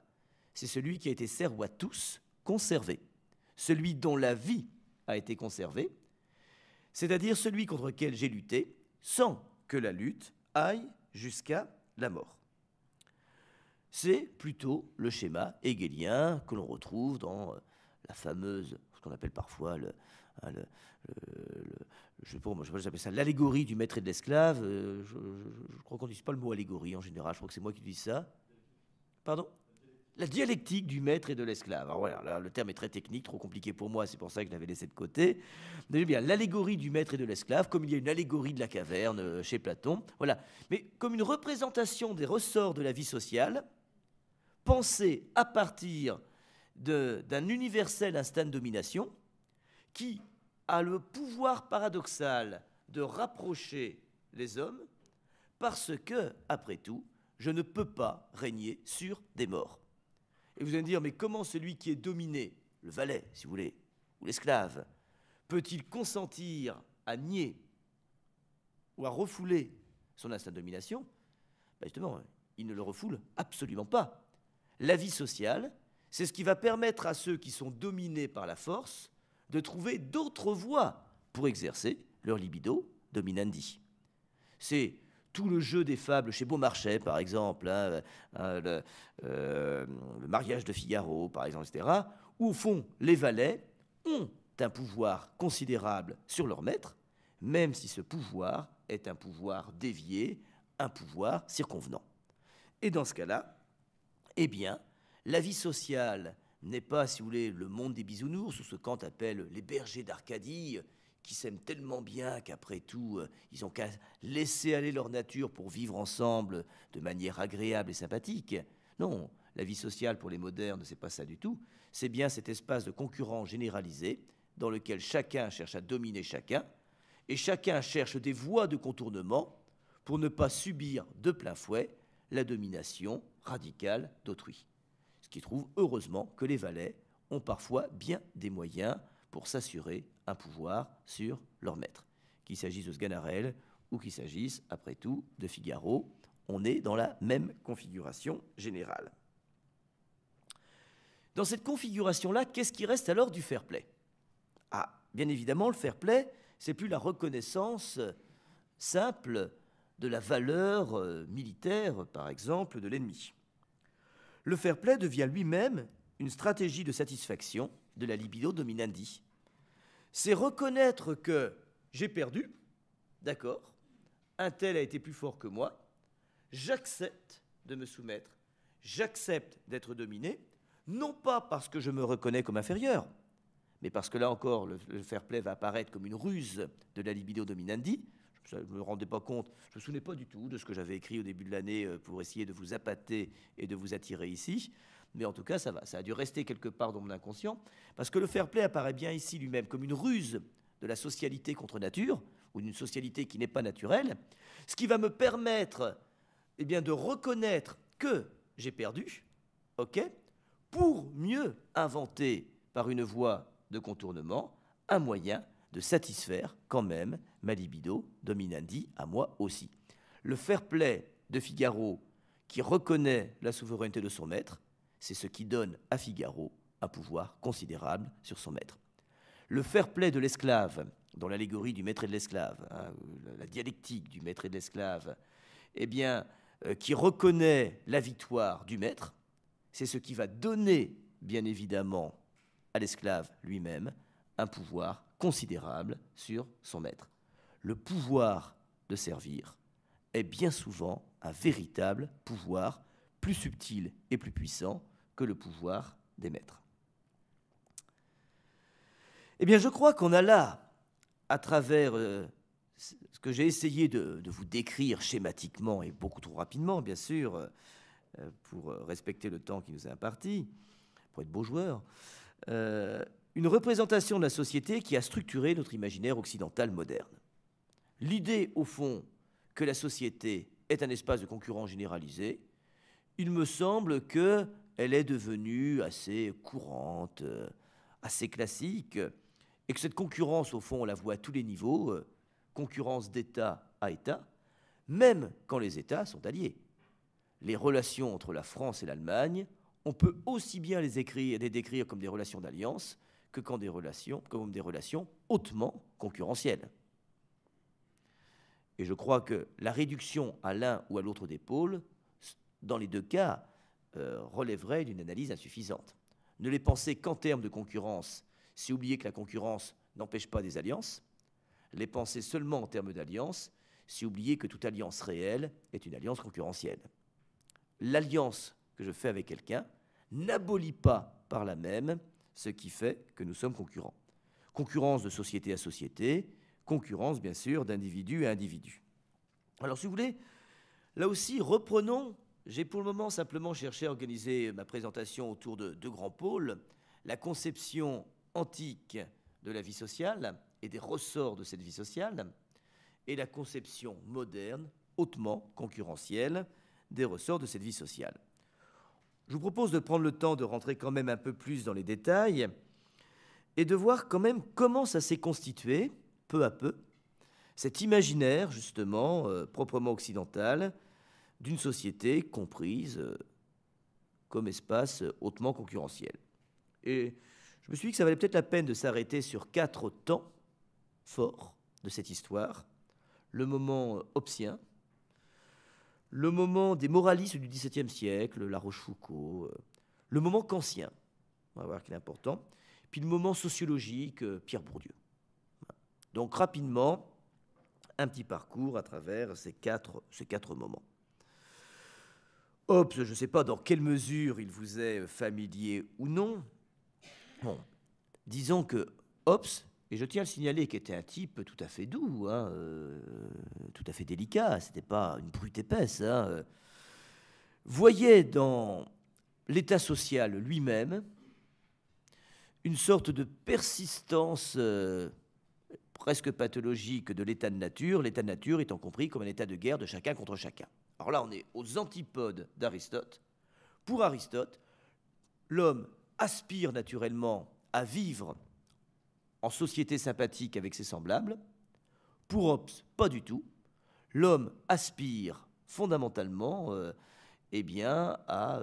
c'est celui qui a été servatus, conservé. Celui dont la vie a été conservée, c'est-à-dire celui contre lequel j'ai lutté sans que la lutte aille jusqu'à la mort. C'est plutôt le schéma hegélien que l'on retrouve dans la fameuse, ce qu'on appelle parfois je sais pas, moi j'appelle ça l'allégorie du maître et de l'esclave. Je crois qu'on n'utilise pas le mot allégorie en général, je crois que c'est moi qui utilise ça. Pardon? La dialectique du maître et de l'esclave. Alors voilà, là, le terme est très technique, trop compliqué pour moi, c'est pour ça que je l'avais laissé de côté. Mais bien, l'allégorie du maître et de l'esclave, comme il y a une allégorie de la caverne chez Platon, voilà. Mais comme une représentation des ressorts de la vie sociale, pensée à partir d'un universel instinct de domination qui a le pouvoir paradoxal de rapprocher les hommes parce que, après tout, je ne peux pas régner sur des morts. Et vous allez me dire, mais comment celui qui est dominé, le valet, si vous voulez, ou l'esclave, peut-il consentir à nier ou à refouler son instinct de domination? Ben justement, il ne le refoule absolument pas. La vie sociale, c'est ce qui va permettre à ceux qui sont dominés par la force de trouver d'autres voies pour exercer leur libido dominandi. C'est tout le jeu des fables chez Beaumarchais, par exemple, le mariage de Figaro, par exemple, etc., où, au fond, les valets ont un pouvoir considérable sur leur maître, même si ce pouvoir est un pouvoir dévié, un pouvoir circonvenant. Et dans ce cas-là, eh bien, la vie sociale n'est pas, si vous voulez, le monde des bisounours, ou ce que Kant appelle les bergers d'Arcadie, qui s'aiment tellement bien qu'après tout, ils n'ont qu'à laisser aller leur nature pour vivre ensemble de manière agréable et sympathique. Non, la vie sociale pour les modernes, c'est pas ça du tout. C'est bien cet espace de concurrence généralisée dans lequel chacun cherche à dominer chacun, et chacun cherche des voies de contournement pour ne pas subir de plein fouet la domination radicale d'autrui. Ce qui trouve heureusement que les valets ont parfois bien des moyens pour s'assurer un pouvoir sur leur maître. Qu'il s'agisse de Sganarelle ou qu'il s'agisse, après tout, de Figaro, on est dans la même configuration générale. Dans cette configuration-là, qu'est-ce qui reste alors du fair play? Ah, bien évidemment, le fair play, c'est plus la reconnaissance simple de la valeur militaire, par exemple, de l'ennemi. Le fair play devient lui-même une stratégie de satisfaction de la libido dominandi. C'est reconnaître que j'ai perdu, d'accord, un tel a été plus fort que moi, j'accepte de me soumettre, j'accepte d'être dominé, non pas parce que je me reconnais comme inférieur, mais parce que là encore, le fair play va apparaître comme une ruse de la libido dominandi. Je ne me rendais pas compte, je ne me souvenais pas du tout de ce que j'avais écrit au début de l'année pour essayer de vous appâter et de vous attirer ici. Mais en tout cas, ça a dû rester quelque part dans mon inconscient, parce que le fair play apparaît bien ici lui-même comme une ruse de la socialité contre nature, ou d'une socialité qui n'est pas naturelle, ce qui va me permettre eh bien, de reconnaître que j'ai perdu, ok, pour mieux inventer par une voie de contournement un moyen de satisfaire quand même ma libido dominandi à moi aussi. Le fair play de Figaro, qui reconnaît la souveraineté de son maître, c'est ce qui donne à Figaro un pouvoir considérable sur son maître. Le fair play de l'esclave, dans l'allégorie du maître et de l'esclave, la dialectique du maître et de l'esclave, eh bien, qui reconnaît la victoire du maître, c'est ce qui va donner, bien évidemment, à l'esclave lui-même un pouvoir considérable sur son maître. Le pouvoir de servir est bien souvent un véritable pouvoir plus subtil et plus puissant que le pouvoir des maîtres. Eh bien, je crois qu'on a là, à travers ce que j'ai essayé de vous décrire schématiquement et beaucoup trop rapidement, bien sûr, pour respecter le temps qui nous est imparti, pour être beau joueur, une représentation de la société qui a structuré notre imaginaire occidental moderne. L'idée, au fond, que la société est un espace de concurrence généralisé, il me semble qu'elle est devenue assez courante, assez classique, et que cette concurrence, au fond, on la voit à tous les niveaux, concurrence d'État à État, même quand les États sont alliés. Les relations entre la France et l'Allemagne, on peut aussi bien les décrire comme des relations d'alliance que comme des relations hautement concurrentielles. Et je crois que la réduction à l'un ou à l'autre des pôles, dans les deux cas, relèverait d'une analyse insuffisante. Ne les penser qu'en termes de concurrence, c'est oublier que la concurrence n'empêche pas des alliances. les penser seulement en termes d'alliance, c'est oublier que toute alliance réelle est une alliance concurrentielle. L'alliance que je fais avec quelqu'un n'abolit pas par là même ce qui fait que nous sommes concurrents. Concurrence de société à société, concurrence bien sûr d'individu à individu. Alors si vous voulez, là aussi reprenons, j'ai pour le moment simplement cherché à organiser ma présentation autour de deux grands pôles, la conception antique de la vie sociale et des ressorts de cette vie sociale, et la conception moderne, hautement concurrentielle, des ressorts de cette vie sociale. Je vous propose de prendre le temps de rentrer quand même un peu plus dans les détails et de voir quand même comment ça s'est constitué, peu à peu, cet imaginaire, justement, proprement occidental, d'une société comprise comme espace hautement concurrentiel. Et je me suis dit que ça valait peut-être la peine de s'arrêter sur 4 temps forts de cette histoire. Le moment hobbesien, le moment des moralistes du XVIIe siècle, La Rochefoucauld, le moment kantien, on va voir qu'il est important, puis le moment sociologique, Pierre Bourdieu. Donc rapidement, un petit parcours à travers ces quatre moments. Hobbes, je ne sais pas dans quelle mesure il vous est familier ou non. Bon, disons que Hobbes, et je tiens à le signaler, qui était un type tout à fait doux, tout à fait délicat, c'était pas une brute épaisse, voyait dans l'état social lui-même une sorte de persistance presque pathologique de l'état de nature étant compris comme un état de guerre de chacun contre chacun. Alors là, on est aux antipodes d'Aristote. Pour Aristote, l'homme aspire naturellement à vivre en société sympathique avec ses semblables. Pour Hobbes, pas du tout. L'homme aspire fondamentalement à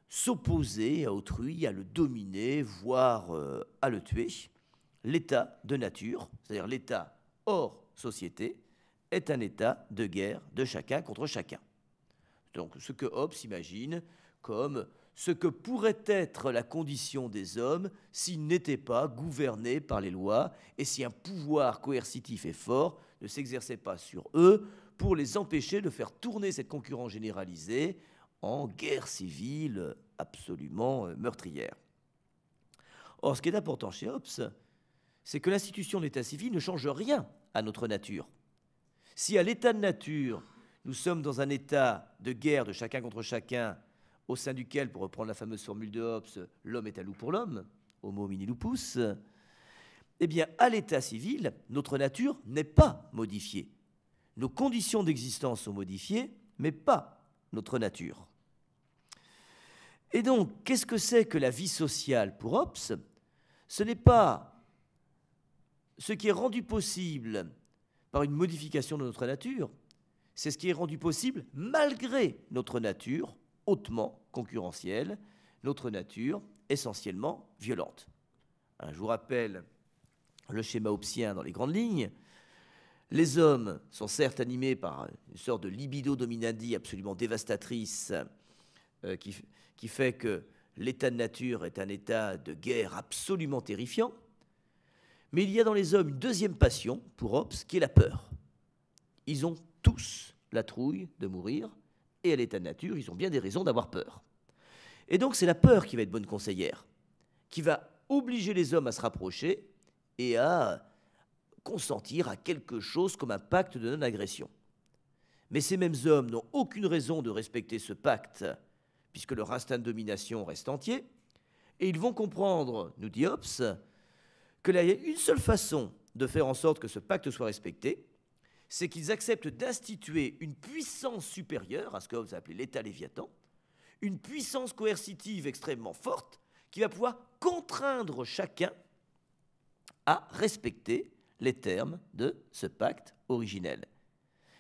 s'opposer à autrui, à le dominer, voire à le tuer. L'état de nature, c'est-à-dire l'état hors société, est un état de guerre de chacun contre chacun. Donc ce que Hobbes imagine comme ce que pourrait être la condition des hommes s'ils n'étaient pas gouvernés par les lois et si un pouvoir coercitif et fort ne s'exerçait pas sur eux pour les empêcher de faire tourner cette concurrence généralisée en guerre civile absolument meurtrière. Or, ce qui est important chez Hobbes, c'est que l'institution de l'état civil ne change rien à notre nature. Si à l'état de nature, nous sommes dans un état de guerre de chacun contre chacun, au sein duquel, pour reprendre la fameuse formule de Hobbes, l'homme est un loup pour l'homme, homo homini lupus, eh bien, à l'état civil, notre nature n'est pas modifiée. Nos conditions d'existence sont modifiées, mais pas notre nature. Et donc, qu'est-ce que c'est que la vie sociale pour Hobbes? Ce n'est pas ce qui est rendu possible par une modification de notre nature, c'est ce qui est rendu possible malgré notre nature hautement concurrentielle, notre nature essentiellement violente. Je vous rappelle le schéma hobbesien dans les grandes lignes. Les hommes sont certes animés par une sorte de libido dominandi absolument dévastatrice qui fait que l'état de nature est un état de guerre absolument terrifiant, mais il y a dans les hommes une deuxième passion, pour Hobbes, qui est la peur. Ils ont tous la trouille de mourir, et à l'état de nature, ils ont bien des raisons d'avoir peur. Et donc c'est la peur qui va être bonne conseillère, qui va obliger les hommes à se rapprocher et à consentir à quelque chose comme un pacte de non-agression. Mais ces mêmes hommes n'ont aucune raison de respecter ce pacte, puisque leur instinct de domination reste entier, et ils vont comprendre, nous dit Hobbes, qu'il y a une seule façon de faire en sorte que ce pacte soit respecté, c'est qu'ils acceptent d'instituer une puissance supérieure à ce que Hobbes a appelé l'État Léviathan, une puissance coercitive extrêmement forte qui va pouvoir contraindre chacun à respecter les termes de ce pacte originel.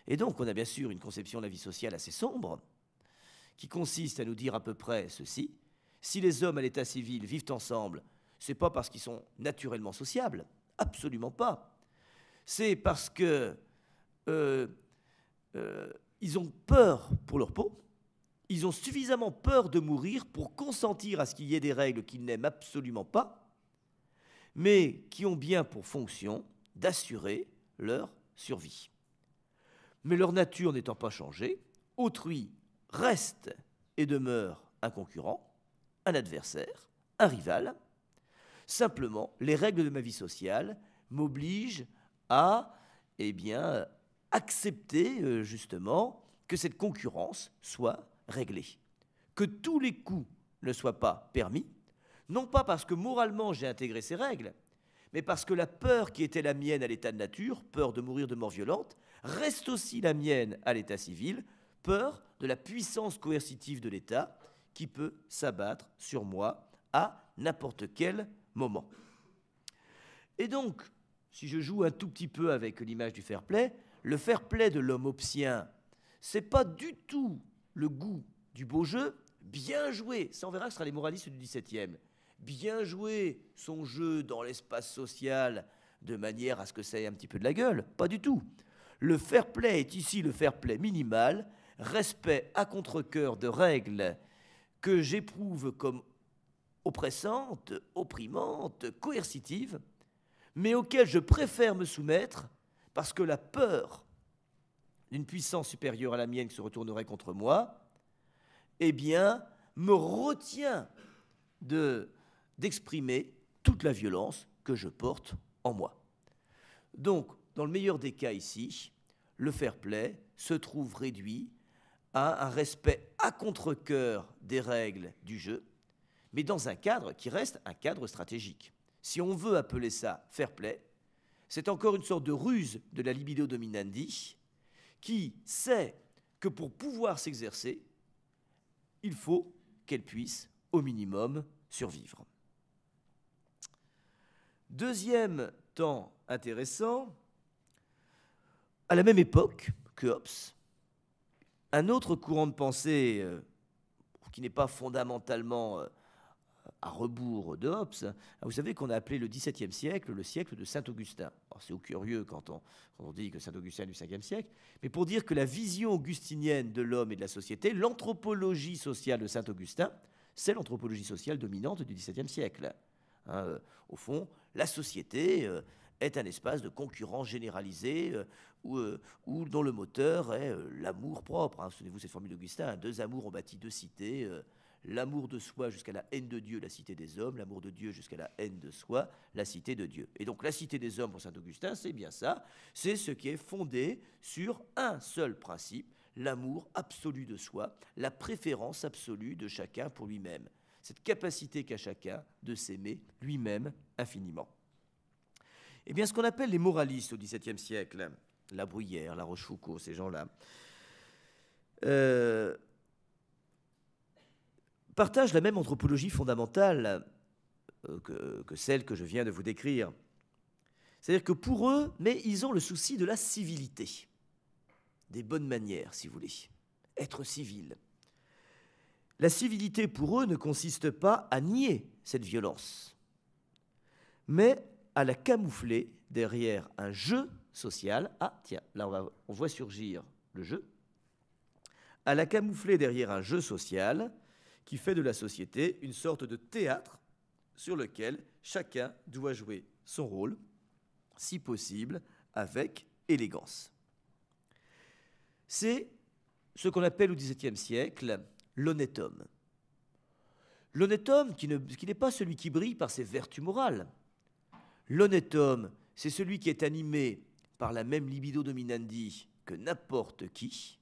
Et donc, on a bien sûr une conception de la vie sociale assez sombre, qui consiste à nous dire à peu près ceci: si les hommes à l'état civil vivent ensemble, ce n'est pas parce qu'ils sont naturellement sociables, absolument pas. C'est parce que ils ont peur pour leur peau, ils ont suffisamment peur de mourir pour consentir à ce qu'il y ait des règles qu'ils n'aiment absolument pas, mais qui ont bien pour fonction d'assurer leur survie. Mais leur nature n'étant pas changée, autrui reste et demeure un concurrent, un adversaire, un rival. Simplement, les règles de ma vie sociale m'obligent à accepter justement que cette concurrence soit réglée. Que tous les coups ne soient pas permis, non pas parce que moralement j'ai intégré ces règles, mais parce que la peur qui était la mienne à l'état de nature, peur de mourir de mort violente, reste aussi la mienne à l'état civil, peur de la puissance coercitive de l'État qui peut s'abattre sur moi à n'importe quel moment. Et donc, si je joue un tout petit peu avec l'image du fair-play, le fair-play de l'homme hobbesien, c'est pas du tout le goût du beau jeu, bien joué, ça on verra que ce sera les moralistes du XVIIe, bien jouer son jeu dans l'espace social de manière à ce que ça ait un petit peu de la gueule, pas du tout. Le fair-play est ici le fair-play minimal, respect à contre-cœur de règles que j'éprouve comme oppressantes, opprimantes, coercitives, mais auxquelles je préfère me soumettre parce que la peur d'une puissance supérieure à la mienne qui se retournerait contre moi, me retient d'exprimer toute la violence que je porte en moi. Donc, dans le meilleur des cas ici, le fair-play se trouve réduit à un respect à contre-cœur des règles du jeu, mais dans un cadre qui reste un cadre stratégique. Si on veut appeler ça fair-play, c'est encore une sorte de ruse de la libido dominandi qui sait que pour pouvoir s'exercer, il faut qu'elle puisse, au minimum, survivre. Deuxième temps intéressant, à la même époque que Hobbes, un autre courant de pensée qui n'est pas fondamentalement à rebours de Hobbes, vous savez qu'on a appelé le XVIIe siècle le siècle de Saint-Augustin. C'est curieux quand on dit que Saint-Augustin est du Ve siècle, mais pour dire que la vision augustinienne de l'homme et de la société, l'anthropologie sociale de Saint-Augustin, c'est l'anthropologie sociale dominante du XVIIe siècle. Au fond, la société est un espace de concurrence généralisée dont le moteur est l'amour propre. Souvenez-vous cette formule d'Augustin, deux amours ont bâti deux cités, l'amour de soi jusqu'à la haine de Dieu, la cité des hommes, l'amour de Dieu jusqu'à la haine de soi, la cité de Dieu. Et donc la cité des hommes pour Saint-Augustin, c'est bien ça, c'est ce qui est fondé sur un seul principe, l'amour absolu de soi, la préférence absolue de chacun pour lui-même, cette capacité qu'a chacun de s'aimer lui-même infiniment. Eh bien, ce qu'on appelle les moralistes au XVIIe siècle, La Bruyère, La Rochefoucauld, ces gens-là, partagent la même anthropologie fondamentale que celle que je viens de vous décrire. C'est-à-dire que pour eux, mais ils ont le souci de la civilité, des bonnes manières, si vous voulez, être civil. La civilité pour eux ne consiste pas à nier cette violence, mais à la camoufler derrière un jeu social. Ah tiens, là on voit surgir le jeu. À la camoufler derrière un jeu social qui fait de la société une sorte de théâtre sur lequel chacun doit jouer son rôle, si possible, avec élégance. C'est ce qu'on appelle au XVIIe siècle l'honnête homme. L'honnête homme qui n'est pas celui qui brille par ses vertus morales. L'honnête homme, c'est celui qui est animé par la même libido dominandi que n'importe qui,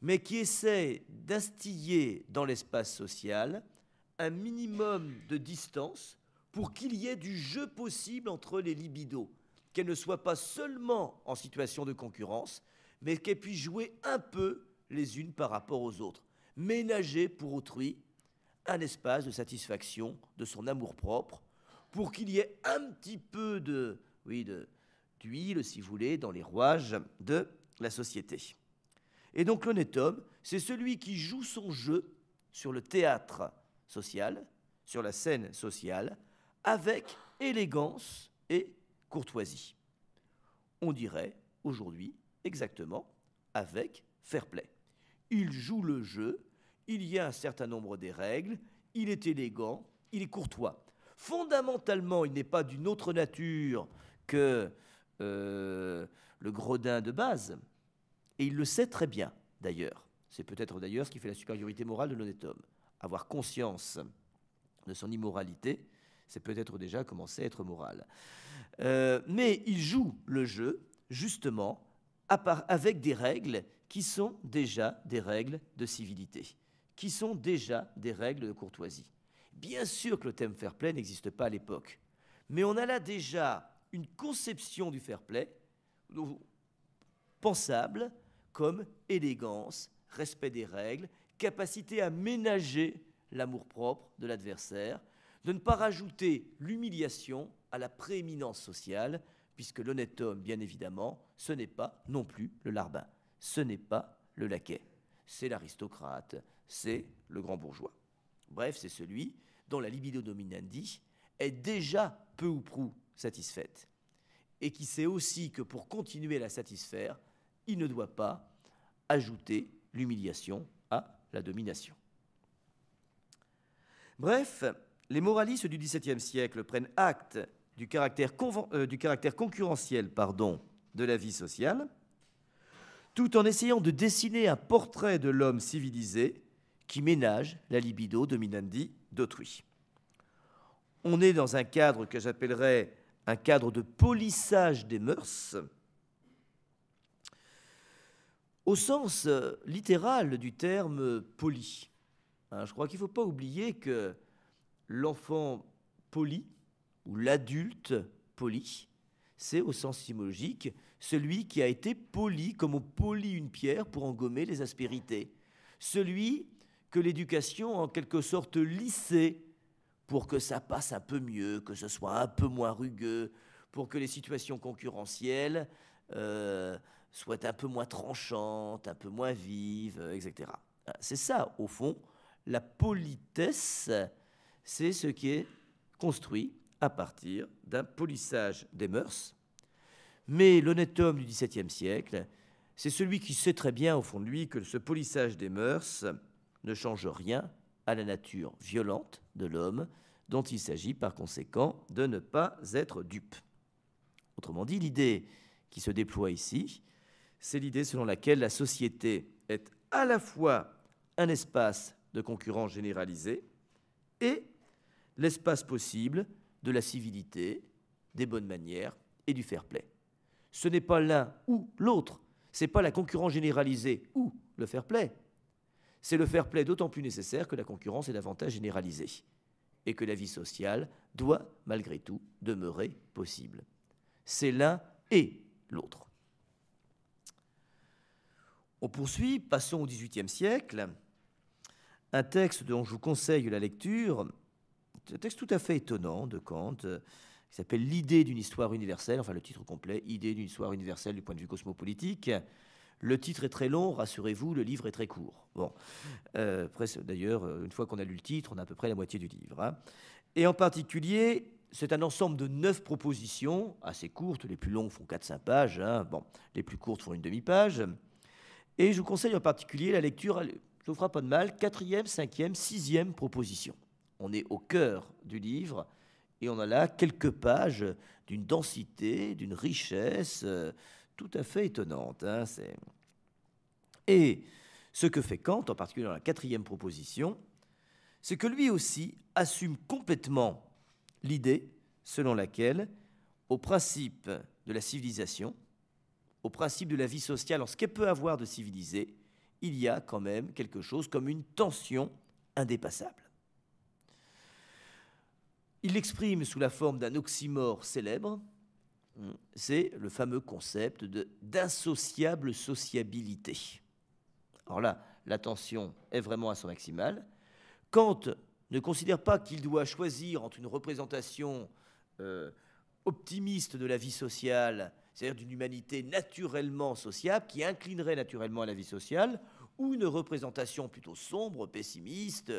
mais qui essaie d'instiller dans l'espace social un minimum de distance pour qu'il y ait du jeu possible entre les libidos, qu'elles ne soient pas seulement en situation de concurrence, mais qu'elles puissent jouer un peu les unes par rapport aux autres, ménager pour autrui un espace de satisfaction de son amour-propre, pour qu'il y ait un petit peu d'huile, si vous voulez, dans les rouages de la société. Et donc l'honnête homme, c'est celui qui joue son jeu sur le théâtre social, sur la scène sociale, avec élégance et courtoisie. On dirait aujourd'hui exactement avec fair-play. Il joue le jeu, il y a un certain nombre des règles, il est élégant, il est courtois. Fondamentalement, il n'est pas d'une autre nature que le gredin de base. Et il le sait très bien, d'ailleurs. C'est peut-être d'ailleurs ce qui fait la supériorité morale de l'honnête homme. Avoir conscience de son immoralité, c'est peut-être déjà commencer à être moral. Mais il joue le jeu, justement, avec des règles qui sont déjà des règles de civilité, qui sont déjà des règles de courtoisie. Bien sûr que le thème fair-play n'existe pas à l'époque, mais on a là déjà une conception du fair-play pensable comme élégance, respect des règles, capacité à ménager l'amour-propre de l'adversaire, de ne pas rajouter l'humiliation à la prééminence sociale, puisque l'honnête homme, bien évidemment, ce n'est pas non plus le larbin, ce n'est pas le laquais, c'est l'aristocrate, c'est le grand bourgeois. Bref, c'est celui dont la libido dominandi est déjà peu ou prou satisfaite, et qui sait aussi que pour continuer à la satisfaire, il ne doit pas ajouter l'humiliation à la domination. Bref, les moralistes du XVIIe siècle prennent acte du caractère concurrentiel de la vie sociale, tout en essayant de dessiner un portrait de l'homme civilisé qui ménage la libido dominandi d'autrui. On est dans un cadre que j'appellerais un cadre de polissage des mœurs, au sens littéral du terme poli. Je crois qu'il ne faut pas oublier que l'enfant poli, ou l'adulte poli, c'est au sens étymologique celui qui a été poli, comme on polit une pierre pour engommer les aspérités. Celui que l'éducation a en quelque sorte lissé pour que ça passe un peu mieux, que ce soit un peu moins rugueux, pour que les situations concurrentielles soient un peu moins tranchantes, un peu moins vives, etc. C'est ça, au fond, la politesse, c'est ce qui est construit à partir d'un polissage des mœurs. Mais l'honnête homme du XVIIe siècle, c'est celui qui sait très bien au fond de lui que ce polissage des mœurs ne change rien à la nature violente de l'homme, dont il s'agit par conséquent de ne pas être dupe. Autrement dit, l'idée qui se déploie ici, c'est l'idée selon laquelle la société est à la fois un espace de concurrence généralisée et l'espace possible de la civilité, des bonnes manières et du fair-play. Ce n'est pas l'un ou l'autre, ce n'est pas la concurrence généralisée ou le fair-play. C'est le fair-play d'autant plus nécessaire que la concurrence est davantage généralisée et que la vie sociale doit, malgré tout, demeurer possible. C'est l'un et l'autre. On poursuit, passons au XVIIIe siècle, un texte dont je vous conseille la lecture, un texte tout à fait étonnant de Kant, qui s'appelle « L'idée d'une histoire universelle », enfin le titre complet, « Idée d'une histoire universelle du point de vue cosmopolitique ». Le titre est très long, rassurez-vous, le livre est très court. Bon, après, d'ailleurs, une fois qu'on a lu le titre, on a à peu près la moitié du livre. Hein. Et en particulier, c'est un ensemble de 9 propositions, assez courtes, les plus longues font 4-5 pages, hein. Bon, les plus courtes font une demi-page. Et je vous conseille en particulier la lecture, ça ne vous fera pas de mal, 4e, 5e, 6e proposition. On est au cœur du livre et on a là quelques pages d'une densité, d'une richesse tout à fait étonnante. Hein, et ce que fait Kant, en particulier dans la 4e proposition, c'est que lui aussi assume complètement l'idée selon laquelle, au principe de la civilisation, au principe de la vie sociale, en ce qu'elle peut avoir de civilisé, il y a quand même quelque chose comme une tension indépassable. Il l'exprime sous la forme d'un oxymore célèbre, c'est le fameux concept d'insociable sociabilité. Alors là, la tension est vraiment à son maximal. Kant ne considère pas qu'il doit choisir entre une représentation optimiste de la vie sociale, c'est-à-dire d'une humanité naturellement sociable, qui inclinerait naturellement à la vie sociale, ou une représentation plutôt sombre, pessimiste,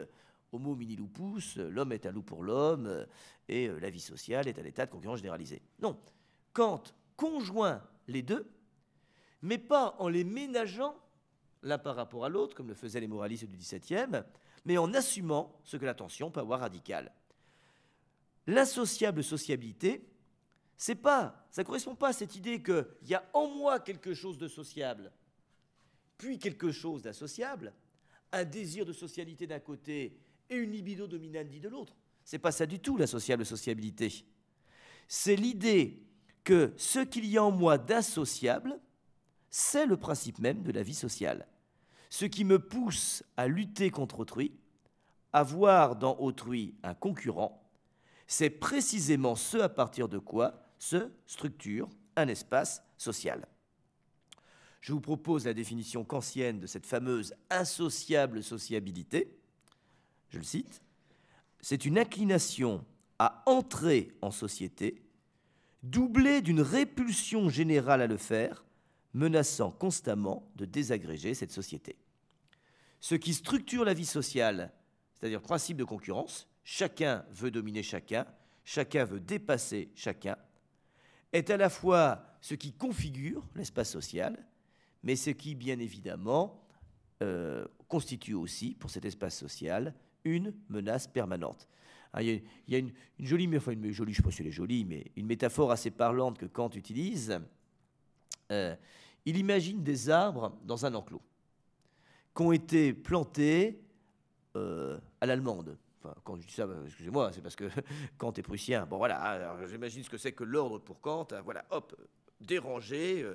homo mini lupus, l'homme est un loup pour l'homme, et la vie sociale est un état de concurrence généralisée. Non, Kant conjoint les deux, mais pas en les ménageant l'un par rapport à l'autre, comme le faisaient les moralistes du XVIIe, mais en assumant ce que la tension peut avoir radical. L'insociable sociabilité, Ça ne correspond pas à cette idée qu'il y a en moi quelque chose de sociable, puis quelque chose d'associable, un désir de socialité d'un côté et une libido dominandi de l'autre. C'est pas ça du tout, la sociabilité. C'est l'idée que ce qu'il y a en moi d'associable, c'est le principe même de la vie sociale. Ce qui me pousse à lutter contre autrui, à voir dans autrui un concurrent, c'est précisément ce à partir de quoi se structure un espace social. Je vous propose la définition kantienne de cette fameuse insociable sociabilité. Je le cite. C'est une inclination à entrer en société, doublée d'une répulsion générale à le faire, menaçant constamment de désagréger cette société. Ce qui structure la vie sociale, c'est-à-dire le principe de concurrence, chacun veut dominer chacun veut dépasser chacun, est à la fois ce qui configure l'espace social, mais ce qui, bien évidemment, constitue aussi, pour cet espace social, une menace permanente. Il y a une jolie, enfin une jolie, je ne sais pas si elle est jolie, mais une métaphore assez parlante que Kant utilise. Il imagine des arbres dans un enclos qui ont été plantés à l'allemande. Enfin, quand je dis ça, excusez-moi, c'est parce que Kant est prussien. Bon voilà, alors, j'imagine ce que c'est que l'ordre pour Kant. Voilà, hop, dérangé,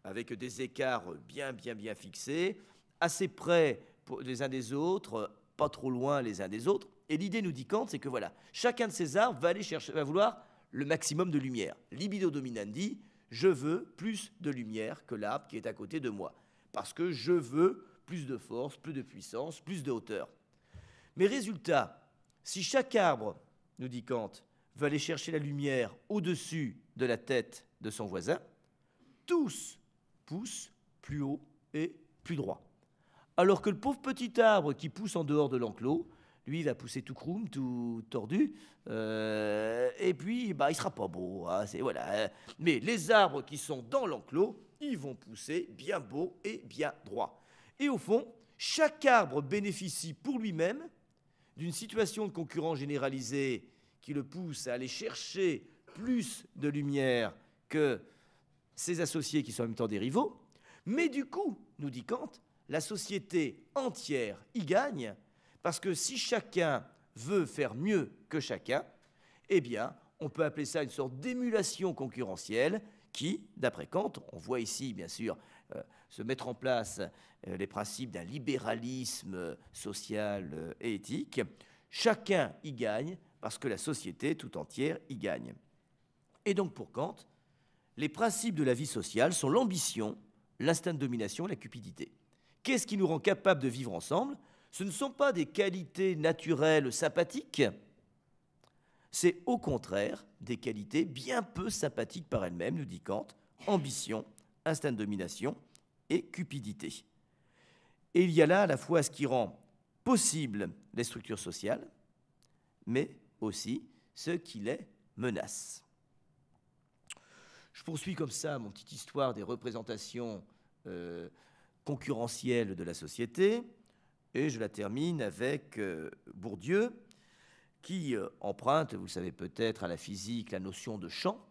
avec des écarts bien fixés, assez près les uns des autres, pas trop loin les uns des autres. Et l'idée, nous dit Kant, c'est que voilà, chacun de ces arbres va vouloir le maximum de lumière. Libido dominandi, je veux plus de lumière que l'arbre qui est à côté de moi, parce que je veux plus de force, plus de puissance, plus de hauteur. Mais résultat, si chaque arbre, nous dit Kant, veut aller chercher la lumière au-dessus de la tête de son voisin, tous poussent plus haut et plus droit. Alors que le pauvre petit arbre qui pousse en dehors de l'enclos, lui, il va pousser tout croum, tout tordu, et puis il ne sera pas beau. Hein, voilà. Mais les arbres qui sont dans l'enclos, ils vont pousser bien beau et bien droit. Et au fond, chaque arbre bénéficie pour lui-même d'une situation de concurrence généralisée qui le pousse à aller chercher plus de lumière que ses associés qui sont en même temps des rivaux. Mais du coup, nous dit Kant, la société entière y gagne, parce que si chacun veut faire mieux que chacun, eh bien, on peut appeler ça une sorte d'émulation concurrentielle qui, d'après Kant, on voit ici, bien sûr, se mettre en place les principes d'un libéralisme social et éthique. Chacun y gagne parce que la société tout entière y gagne. Et donc, pour Kant, les principes de la vie sociale sont l'ambition, l'instinct de domination et la cupidité. Qu'est-ce qui nous rend capables de vivre ensemble ? Ce ne sont pas des qualités naturelles sympathiques, c'est au contraire des qualités bien peu sympathiques par elles-mêmes, nous dit Kant, ambition, instinct de domination et cupidité. Et il y a là à la fois ce qui rend possible les structures sociales, mais aussi ce qui les menace. Je poursuis comme ça mon petite histoire des représentations concurrentielles de la société, et je la termine avec Bourdieu, qui emprunte, vous le savez peut-être, à la physique la notion de champ.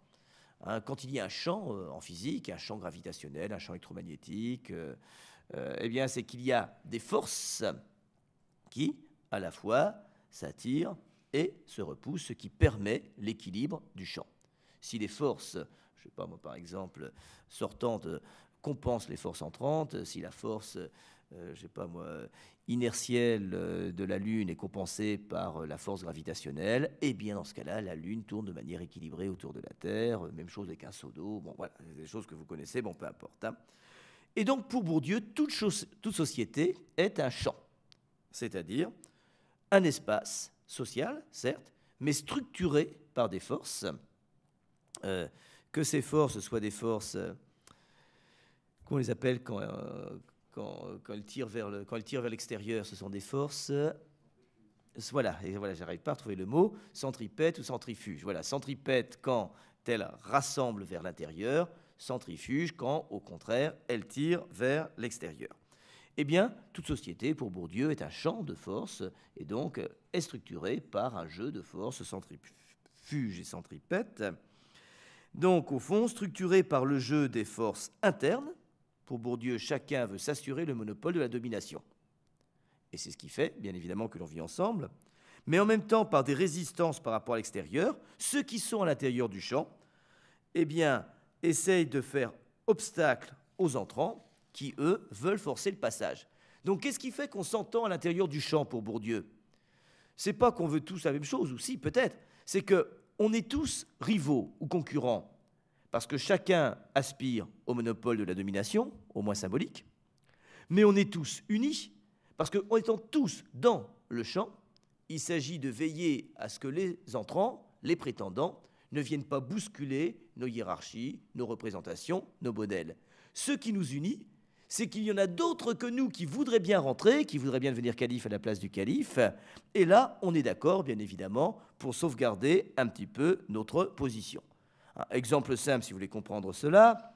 Hein, quand il y a un champ en physique, un champ gravitationnel, un champ électromagnétique, eh bien c'est qu'il y a des forces qui, à la fois, s'attirent et se repoussent, ce qui permet l'équilibre du champ. Si les forces, je ne sais pas moi par exemple, sortantes compensent les forces entrantes, si la force je ne sais pas moi, inertielle de la Lune est compensée par la force gravitationnelle, et bien dans ce cas-là, la Lune tourne de manière équilibrée autour de la Terre, même chose avec un seau d'eau, bon voilà, des choses que vous connaissez, bon peu importe. Hein. Et donc pour Bourdieu, toute société est un champ, c'est-à-dire un espace social, certes, mais structuré par des forces, que ces forces soient des forces, qu'on les appelle quand elles tirent vers l'extérieur, ce sont des forces, voilà, j'arrive pas à trouver le mot, centripète ou centrifuge. Voilà, centripète quand elles rassemblent vers l'intérieur, centrifuge quand, au contraire, elles tirent vers l'extérieur. Eh bien, toute société, pour Bourdieu, est un champ de force et donc est structurée par un jeu de forces centrifuge et centripète. Donc, au fond, structuré par le jeu des forces internes, pour Bourdieu, chacun veut s'assurer le monopole de la domination. Et c'est ce qui fait, bien évidemment, que l'on vit ensemble. Mais en même temps, par des résistances par rapport à l'extérieur, ceux qui sont à l'intérieur du champ, eh bien, essayent de faire obstacle aux entrants qui, eux, veulent forcer le passage. Donc, qu'est-ce qui fait qu'on s'entend à l'intérieur du champ pour Bourdieu? C'est pas qu'on veut tous la même chose, ou si, peut-être. C'est qu'on est tous rivaux ou concurrents, parce que chacun aspire au monopole de la domination, au moins symbolique, mais on est tous unis, parce qu'en étant tous dans le champ, il s'agit de veiller à ce que les entrants, les prétendants, ne viennent pas bousculer nos hiérarchies, nos représentations, nos modèles. Ce qui nous unit, c'est qu'il y en a d'autres que nous qui voudraient bien rentrer, qui voudraient bien devenir calife à la place du calife. Et là, on est d'accord, bien évidemment, pour sauvegarder un petit peu notre position. Un exemple simple, si vous voulez comprendre cela,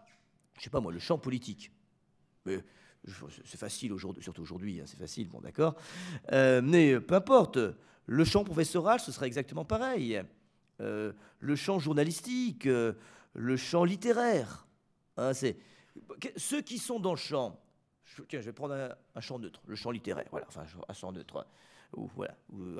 je ne sais pas moi, le champ politique. Mais c'est facile aujourd'hui, surtout aujourd'hui, hein, c'est facile, bon d'accord. Mais peu importe, le champ professoral, ce sera exactement pareil. Le champ journalistique, le champ littéraire. Hein, ceux qui sont dans le champ, tiens, je vais prendre un champ neutre, le champ littéraire, voilà, enfin un champ neutre, où, voilà,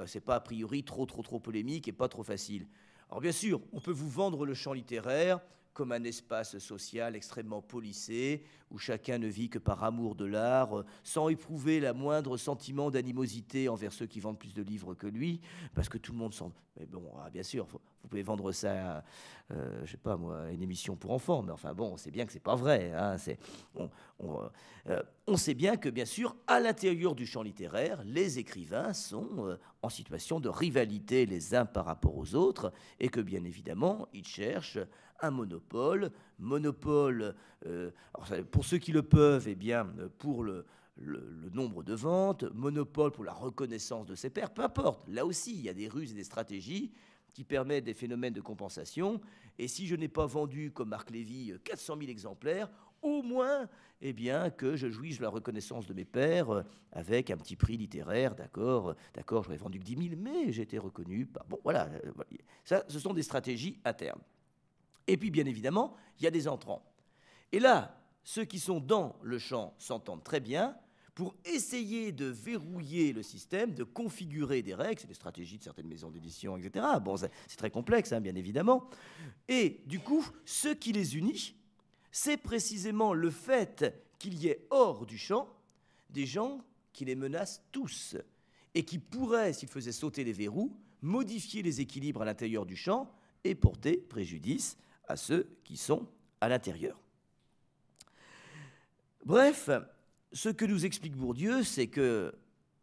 c'est pas a priori trop polémique et pas trop facile. Alors bien sûr, on peut vous vendre le champ littéraire comme un espace social extrêmement policé, où chacun ne vit que par amour de l'art, sans éprouver la moindre sentiment d'animosité envers ceux qui vendent plus de livres que lui, parce que tout le monde s'en... Mais bon, bien sûr, vous pouvez vendre ça à, je sais pas moi, une émission pour enfants, mais enfin bon, on sait bien que c'est pas vrai. Hein, on sait bien que, bien sûr, à l'intérieur du champ littéraire, les écrivains sont en situation de rivalité les uns par rapport aux autres, et que, bien évidemment, ils cherchent un monopole, alors pour ceux qui le peuvent, eh bien, pour le nombre de ventes, monopole pour la reconnaissance de ses pairs, peu importe. Là aussi, il y a des ruses et des stratégies qui permettent des phénomènes de compensation. Et si je n'ai pas vendu, comme Marc Lévy, 400 000 exemplaires, au moins, eh bien, que je jouisse de la reconnaissance de mes pairs avec un petit prix littéraire, d'accord, j'aurais vendu que 10 000, mais j'ai été reconnu. Bon, voilà, ça, ce sont des stratégies internes. Et puis, bien évidemment, il y a des entrants. Et là, ceux qui sont dans le champ s'entendent très bien pour essayer de verrouiller le système, de configurer des règles. C'est des stratégies de certaines maisons d'édition, etc. Bon, c'est très complexe, hein, bien évidemment. Et du coup, ce qui les unit, c'est précisément le fait qu'il y ait hors du champ des gens qui les menacent tous et qui pourraient, s'ils faisaient sauter les verrous, modifier les équilibres à l'intérieur du champ et porter préjudice à ceux qui sont à l'intérieur. Bref, ce que nous explique Bourdieu, c'est que,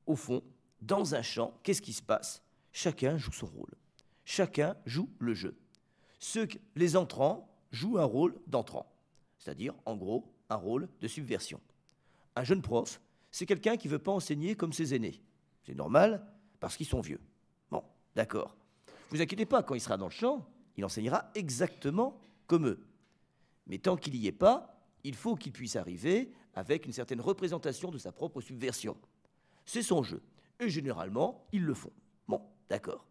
au fond, dans un champ, qu'est-ce qui se passe? Chacun joue son rôle. Chacun joue le jeu. Les entrants jouent un rôle d'entrant, c'est-à-dire, en gros, un rôle de subversion. Un jeune prof, c'est quelqu'un qui ne veut pas enseigner comme ses aînés. C'est normal, parce qu'ils sont vieux. Bon, d'accord. Ne vous inquiétez pas, quand il sera dans le champ, il enseignera exactement comme eux. Mais tant qu'il n'y est pas, il faut qu'il puisse arriver avec une certaine représentation de sa propre subversion. C'est son jeu. Et généralement, ils le font. Bon, d'accord.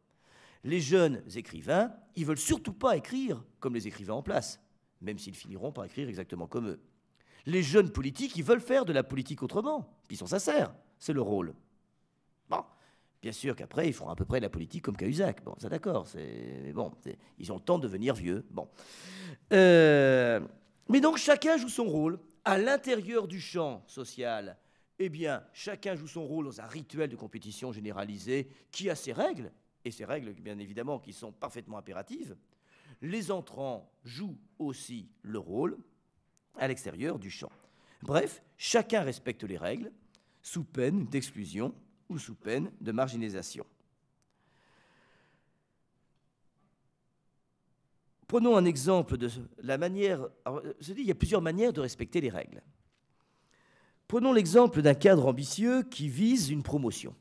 Les jeunes écrivains, ils ne veulent surtout pas écrire comme les écrivains en place, même s'ils finiront par écrire exactement comme eux. Les jeunes politiques, ils veulent faire de la politique autrement. Puis ils sont sincères. C'est leur rôle. Bon. Bien sûr qu'après, ils feront à peu près la politique comme Cahuzac. Bon, ça d'accord, mais bon, ils ont le temps de devenir vieux. Bon. Mais donc, chacun joue son rôle. À l'intérieur du champ social, eh bien, chacun joue son rôle dans un rituel de compétition généralisé qui a ses règles, et ces règles, bien évidemment, qui sont parfaitement impératives. Les entrants jouent aussi le rôle à l'extérieur du champ. Bref, chacun respecte les règles, sous peine d'exclusion ou sous peine de marginalisation. Prenons un exemple de la manière... Alors, je dis, il y a plusieurs manières de respecter les règles. Prenons l'exemple d'un cadre ambitieux qui vise une promotion.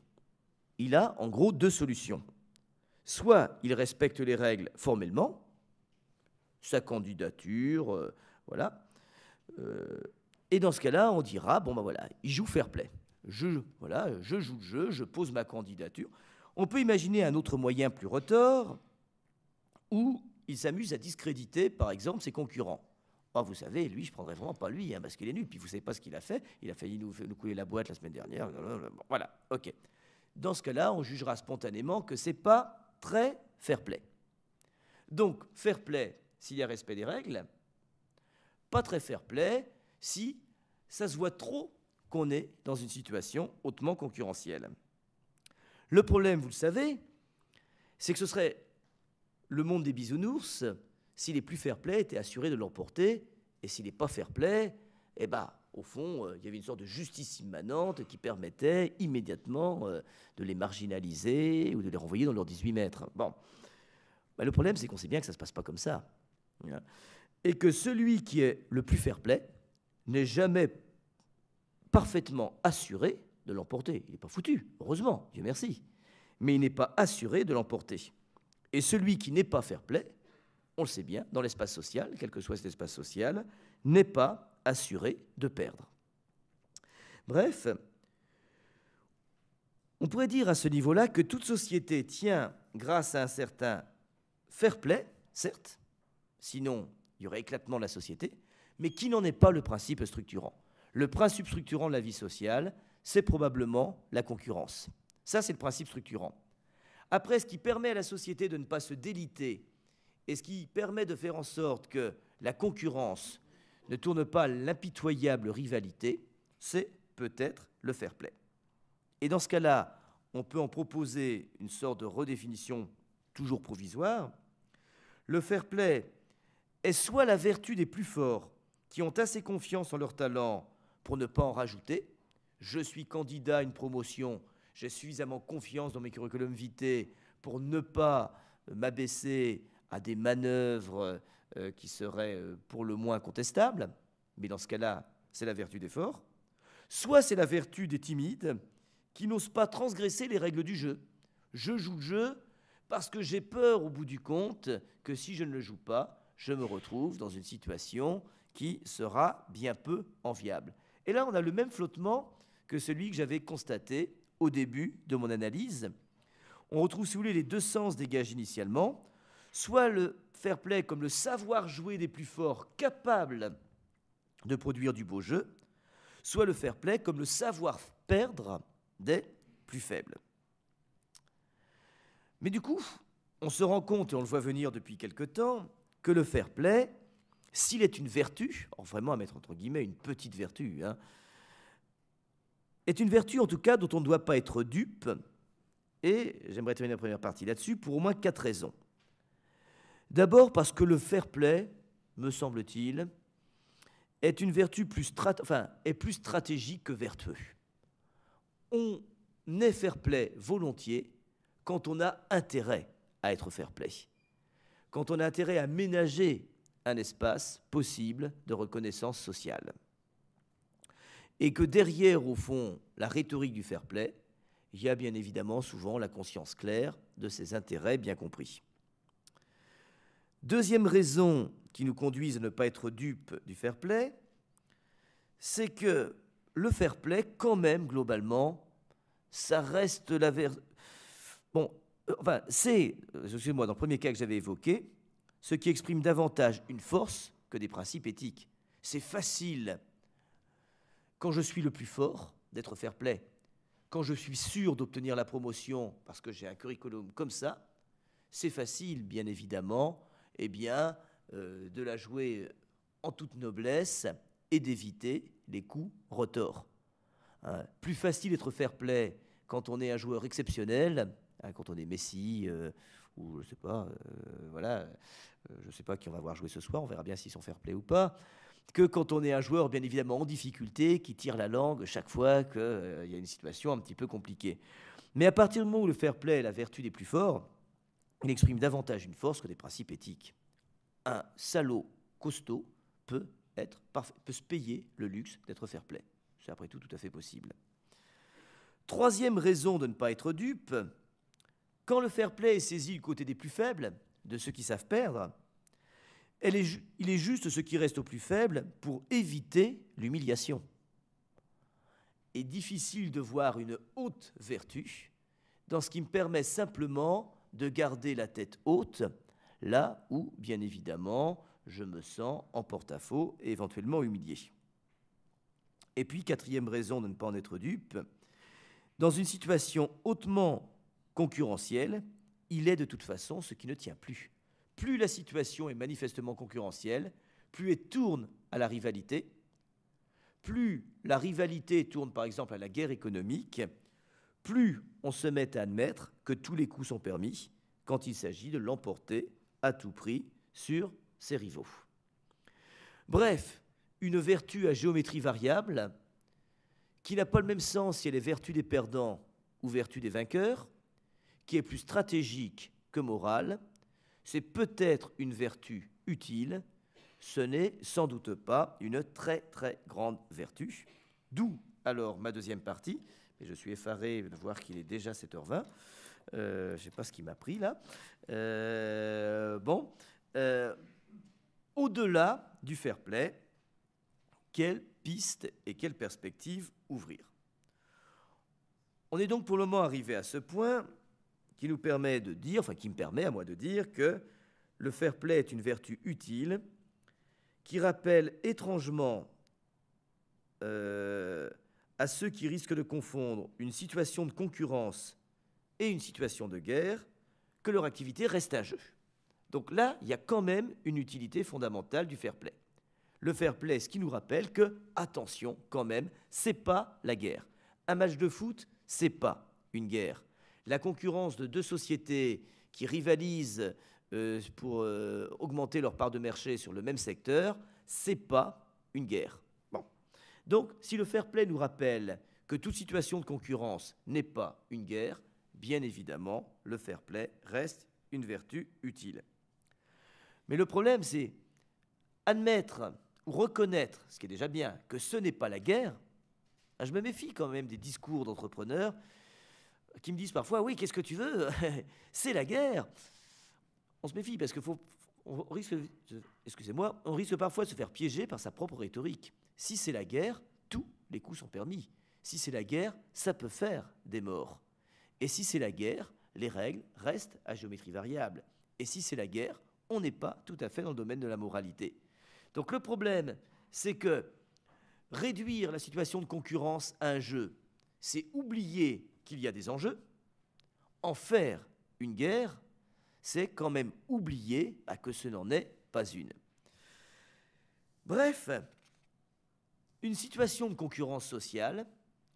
Il a, en gros, deux solutions. Soit il respecte les règles formellement, sa candidature, voilà. Et dans ce cas-là, on dira, bon ben voilà, il joue fair play. Je joue le jeu, je pose ma candidature. On peut imaginer un autre moyen plus retors, où il s'amuse à discréditer, par exemple, ses concurrents. Oh, vous savez, lui, je ne prendrais vraiment pas lui, hein, parce qu'il est nul. Puis vous ne savez pas ce qu'il a fait. Il a failli nous couler la boîte la semaine dernière. Bon, voilà, ok. Dans ce cas-là, on jugera spontanément que ce n'est pas très fair-play. Donc, fair-play s'il y a respect des règles, pas très fair-play si ça se voit trop qu'on est dans une situation hautement concurrentielle. Le problème, vous le savez, c'est que ce serait le monde des bisounours si les plus fair-play étaient assurés de l'emporter, et s'il n'est pas fair-play, eh ben, au fond, il y avait une sorte de justice immanente qui permettait immédiatement de les marginaliser ou de les renvoyer dans leurs 18 mètres. Bon. Ben, le problème, c'est qu'on sait bien que ça ne se passe pas comme ça. Et que celui qui est le plus fair-play n'est jamais parfaitement assuré de l'emporter. Il n'est pas foutu, heureusement, Dieu merci. Mais il n'est pas assuré de l'emporter. Et celui qui n'est pas fair-play, on le sait bien, dans l'espace social, quel que soit cet espace social, n'est pas assuré de perdre. Bref, on pourrait dire à ce niveau-là que toute société tient grâce à un certain fair-play, certes, sinon il y aurait éclatement de la société, mais qui n'en est pas le principe structurant. Le principe structurant de la vie sociale, c'est probablement la concurrence. Ça, c'est le principe structurant. Après, ce qui permet à la société de ne pas se déliter et ce qui permet de faire en sorte que la concurrence ne tourne pas à l'impitoyable rivalité, c'est peut-être le fair-play. Et dans ce cas-là, on peut en proposer une sorte de redéfinition toujours provisoire. Le fair-play est soit la vertu des plus forts qui ont assez confiance en leur talent pour ne pas en rajouter. Je suis candidat à une promotion, j'ai suffisamment confiance dans mes curriculum vitae pour ne pas m'abaisser à des manœuvres qui seraient pour le moins contestables, mais dans ce cas-là, c'est la vertu des forts. Soit c'est la vertu des timides qui n'osent pas transgresser les règles du jeu. Je joue le jeu parce que j'ai peur au bout du compte que si je ne le joue pas, je me retrouve dans une situation qui sera bien peu enviable. Et là, on a le même flottement que celui que j'avais constaté au début de mon analyse. On retrouve, si vous voulez, les deux sens dégagés initialement. Soit le fair-play comme le savoir jouer des plus forts capables de produire du beau jeu, soit le fair-play comme le savoir perdre des plus faibles. Mais du coup, on se rend compte, et on le voit venir depuis quelque temps, que le fair-play, s'il est une vertu, vraiment à mettre entre guillemets une petite vertu, est une vertu en tout cas dont on ne doit pas être dupe, et j'aimerais terminer la première partie là-dessus pour au moins 4 raisons. D'abord parce que le fair-play, me semble-t-il, est une vertu plus stratégique que vertueux. On est fair-play volontiers quand on a intérêt à être fair-play, quand on a intérêt à ménager un espace possible de reconnaissance sociale. Et que derrière, au fond, la rhétorique du fair-play, il y a bien évidemment souvent la conscience claire de ses intérêts bien compris. Deuxième raison qui nous conduise à ne pas être dupes du fair-play, c'est que le fair-play, quand même, globalement, ça reste la vertu. Bon, c'est, excusez-moi, dans le premier cas que j'avais évoqué, ce qui exprime davantage une force que des principes éthiques. C'est facile, quand je suis le plus fort, d'être fair-play. Quand je suis sûr d'obtenir la promotion parce que j'ai un curriculum comme ça, c'est facile, bien évidemment, de la jouer en toute noblesse et d'éviter les coups retors. Plus facile d'être fair-play quand on est un joueur exceptionnel, quand on est Messi ou je sais pas, je sais pas qui on va voir jouer ce soir, on verra bien s'ils sont fair-play ou pas, que quand on est un joueur bien évidemment en difficulté, qui tire la langue chaque fois qu'il y a une situation un petit peu compliquée. Mais à partir du moment où le fair-play est la vertu des plus forts, il exprime davantage une force que des principes éthiques. Un salaud costaud peut se payer le luxe d'être fair-play. C'est après tout à fait possible. Troisième raison de ne pas être dupe, quand le fair-play est saisi du côté des plus faibles, de ceux qui savent perdre, il est juste ce qui reste aux plus faibles pour éviter l'humiliation. Il est difficile de voir une haute vertu dans ce qui me permet simplement de garder la tête haute là où, bien évidemment, je me sens en porte-à-faux et éventuellement humilié. Et puis, quatrième raison de ne pas en être dupe, dans une situation hautement concurrentielle, il est de toute façon ce qui ne tient plus. Plus la situation est manifestement concurrentielle, plus elle tourne à la rivalité, plus la rivalité tourne par exemple à la guerre économique, plus on se met à admettre que tous les coups sont permis quand il s'agit de l'emporter à tout prix sur ses rivaux. Bref, une vertu à géométrie variable qui n'a pas le même sens si elle est vertu des perdants ou vertu des vainqueurs, qui est plus stratégique que morale, c'est peut-être une vertu utile, ce n'est sans doute pas une très très grande vertu. D'où alors ma deuxième partie, mais je suis effaré de voir qu'il est déjà 7h20, je ne sais pas ce qui m'a pris là. Au-delà du fair play, quelle piste et quelle perspective ouvrir? On est donc pour le moment arrivé à ce point qui nous permet de dire, enfin qui me permet à moi de dire que le fair play est une vertu utile qui rappelle étrangement à ceux qui risquent de confondre une situation de concurrence et une situation de guerre que leur activité reste un jeu. Donc là, il y a quand même une utilité fondamentale du fair play. Le fair play, ce qui nous rappelle que, attention, quand même, c'est pas la guerre. Un match de foot, c'est pas une guerre. La concurrence de deux sociétés qui rivalisent pour augmenter leur part de marché sur le même secteur, c'est pas une guerre. Bon. Donc, si le fair play nous rappelle que toute situation de concurrence n'est pas une guerre, bien évidemment, le fair play reste une vertu utile. Mais le problème, c'est admettre ou reconnaître, ce qui est déjà bien, que ce n'est pas la guerre. Je me méfie quand même des discours d'entrepreneurs qui me disent parfois « Oui, qu'est-ce que tu veux? C'est la guerre !» On se méfie parce on risque parfois de se faire piéger par sa propre rhétorique. Si c'est la guerre, tous les coups sont permis. Si c'est la guerre, ça peut faire des morts. Et si c'est la guerre, les règles restent à géométrie variable. Et si c'est la guerre, on n'est pas tout à fait dans le domaine de la moralité. Donc le problème, c'est que réduire la situation de concurrence à un jeu, c'est oublier qu'il y a des enjeux. En faire une guerre, c'est quand même oublier que ce n'en est pas une. Bref, une situation de concurrence sociale,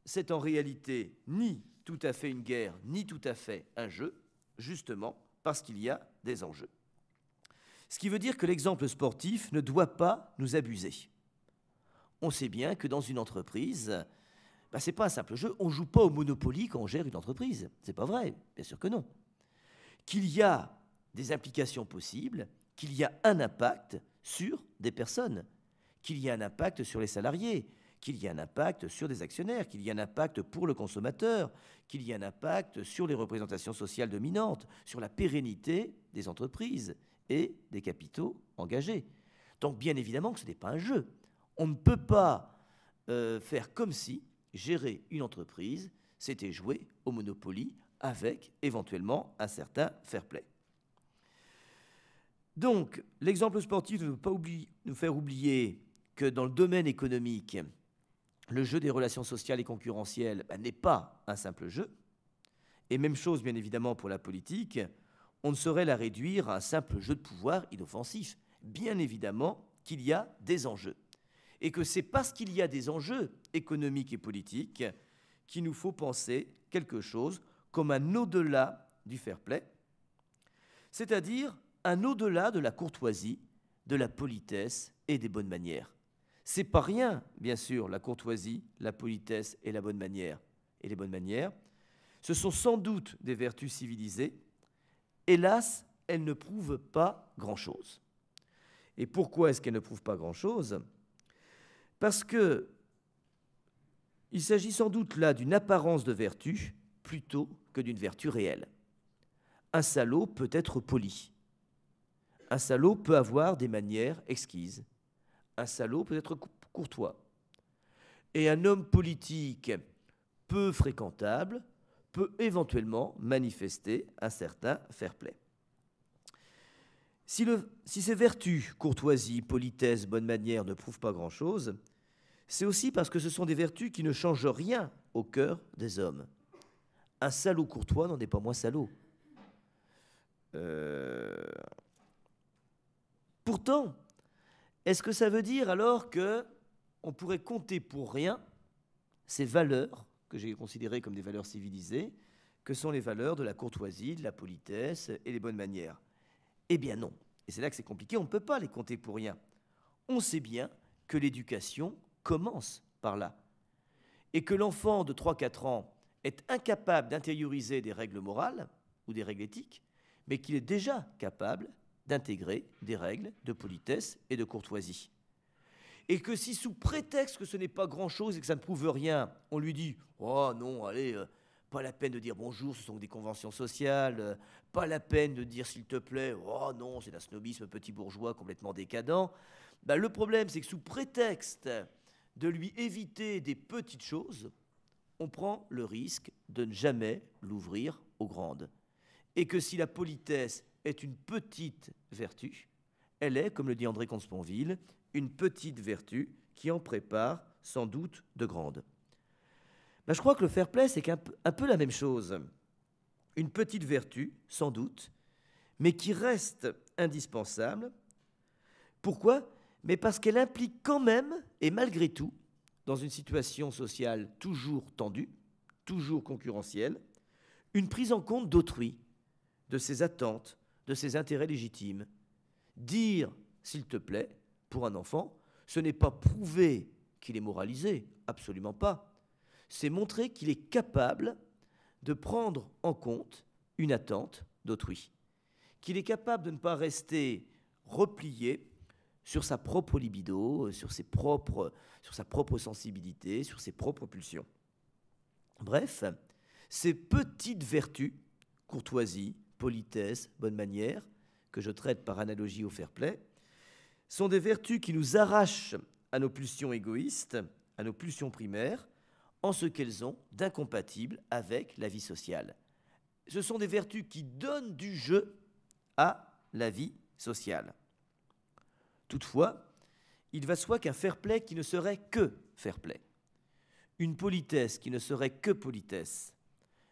c'est en réalité ni tout à fait une guerre, ni tout à fait un jeu, justement parce qu'il y a des enjeux. Ce qui veut dire que l'exemple sportif ne doit pas nous abuser. On sait bien que dans une entreprise, ce n'est pas un simple jeu. On ne joue pas au Monopoly quand on gère une entreprise. Ce n'est pas vrai, bien sûr que non. Qu'il y a des implications possibles, qu'il y a un impact sur des personnes, qu'il y a un impact sur les salariés, qu'il y a un impact sur des actionnaires, qu'il y a un impact pour le consommateur, qu'il y a un impact sur les représentations sociales dominantes, sur la pérennité des entreprises et des capitaux engagés. Donc bien évidemment que ce n'est pas un jeu. On ne peut pas faire comme si gérer une entreprise, c'était jouer au Monopoly avec éventuellement un certain fair play. Donc, l'exemple sportif ne veut pas nous faire oublier que dans le domaine économique, le jeu des relations sociales et concurrentielles n'est pas un simple jeu. Et même chose, bien évidemment, pour la politique, on ne saurait la réduire à un simple jeu de pouvoir inoffensif. Bien évidemment qu'il y a des enjeux. Et que c'est parce qu'il y a des enjeux économiques et politiques qu'il nous faut penser quelque chose comme un au-delà du fair play, c'est-à-dire un au-delà de la courtoisie, de la politesse et des bonnes manières. C'est pas rien, bien sûr, la courtoisie, la politesse et la bonne manière. Et les bonnes manières, ce sont sans doute des vertus civilisées. Hélas, elles ne prouvent pas grand-chose. Et pourquoi est-ce qu'elles ne prouvent pas grand-chose ? Parce que il s'agit sans doute là d'une apparence de vertu plutôt que d'une vertu réelle. Un salaud peut être poli. Un salaud peut avoir des manières exquises. Un salaud peut être courtois. Et un homme politique peu fréquentable peut éventuellement manifester un certain fair play. Si ces vertus, courtoisie, politesse, bonne manière, ne prouvent pas grand-chose, c'est aussi parce que ce sont des vertus qui ne changent rien au cœur des hommes. Un salaud courtois n'en est pas moins salaud. Pourtant, est-ce que ça veut dire alors qu'on pourrait compter pour rien ces valeurs que j'ai considérées comme des valeurs civilisées, que sont les valeurs de la courtoisie, de la politesse et des bonnes manières? Eh bien non. Et c'est là que c'est compliqué, on ne peut pas les compter pour rien. On sait bien que l'éducation commence par là. Et que l'enfant de 3-4 ans est incapable d'intérioriser des règles morales ou des règles éthiques, mais qu'il est déjà capable d'intégrer des règles de politesse et de courtoisie. Et que si sous prétexte que ce n'est pas grand-chose et que ça ne prouve rien, on lui dit « Oh non, allez, pas la peine de dire bonjour, ce sont des conventions sociales, pas la peine de dire s'il te plaît, oh non, c'est d'un snobisme petit bourgeois complètement décadent », ben, le problème, c'est que sous prétexte de lui éviter des petites choses, on prend le risque de ne jamais l'ouvrir aux grandes. Et que si la politesse est une petite vertu, elle est, comme le dit André Comte-Sponville, une petite vertu qui en prépare sans doute de grandes. Ben, je crois que le fair-play, c'est un peu la même chose. Une petite vertu, sans doute, mais qui reste indispensable. Pourquoi ? Mais parce qu'elle implique quand même, et malgré tout, dans une situation sociale toujours tendue, toujours concurrentielle, une prise en compte d'autrui, de ses attentes, de ses intérêts légitimes. Dire « s'il te plaît » pour un enfant, ce n'est pas prouver qu'il est moralisé, absolument pas. C'est montrer qu'il est capable de prendre en compte une attente d'autrui, qu'il est capable de ne pas rester replié sur sa propre libido, sur sa propre sensibilité, sur ses propres pulsions. Bref, ces petites vertus, courtoisie, politesse, bonne manière, que je traite par analogie au fair-play, sont des vertus qui nous arrachent à nos pulsions égoïstes, à nos pulsions primaires, en ce qu'elles ont d'incompatible avec la vie sociale. Ce sont des vertus qui donnent du jeu à la vie sociale. Toutefois, il va de soi qu'un fair-play qui ne serait que fair-play, une politesse qui ne serait que politesse,